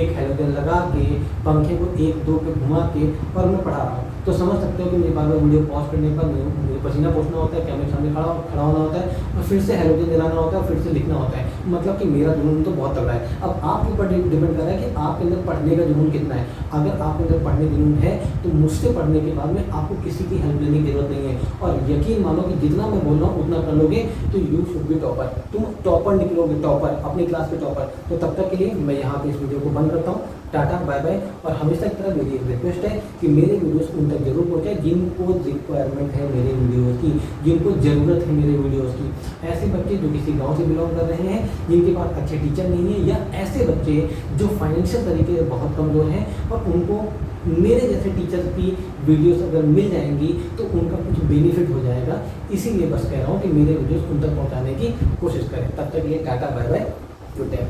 एक हेलोजन लगा के पंखे को 1 2 पे घुमा के और मैं पढ़ा रहा हूँ। तो समझ सकते हो कि मेरे बार बार वीडियो पॉज करने पर मुझे पसीना पोछना होता है, कैमरे सामने खड़ा होना होता है और फिर से हेलोजन जलाना होता है और फिर से लिखना होता है। मतलब कि मेरा जुनून तो बहुत तगड़ा है। अब आपके ऊपर डिपेंड कर रहा है कि आपके अंदर पढ़ने का जुनून कितना है। अगर आपके अंदर पढ़ने जुनून है तो मुझसे पढ़ने के बाद में आपको किसी की हेल्प लेने की जरूरत नहीं है। और यकीन मानो कि जितना मैं बोल रहा हूँ उतना कर लोगे तो यू शुड बी टॉपर, तुम टॉपर निकलोगे, टॉपर, अपनी क्लास के टॉपर। तो तब तक के लिए मैं यहाँ पे इस वीडियो को बंद करता हूँ। टाटा बाय बाय। और हमेशा की तरह मेरी एक रिक्वेस्ट है कि मेरे वीडियोस उन तक जरूर पहुँचे जिनको रिक्वायरमेंट है मेरे वीडियोस की, जिनको ज़रूरत है मेरे वीडियोस की। ऐसे बच्चे जो किसी गांव से बिलोंग कर रहे हैं, जिनके पास अच्छे टीचर नहीं है, या ऐसे बच्चे जो फाइनेंशियल तरीके से बहुत कमज़ोर हैं और उनको मेरे जैसे टीचर की वीडियोस अगर मिल जाएंगी तो उनका कुछ बेनिफिट हो जाएगा। इसीलिए बस कह रहा हूँ कि मेरे वीडियोस उन तक पहुँचाने की कोशिश करें। तब तक के लिए टाटा बाय बाय, गुड डे।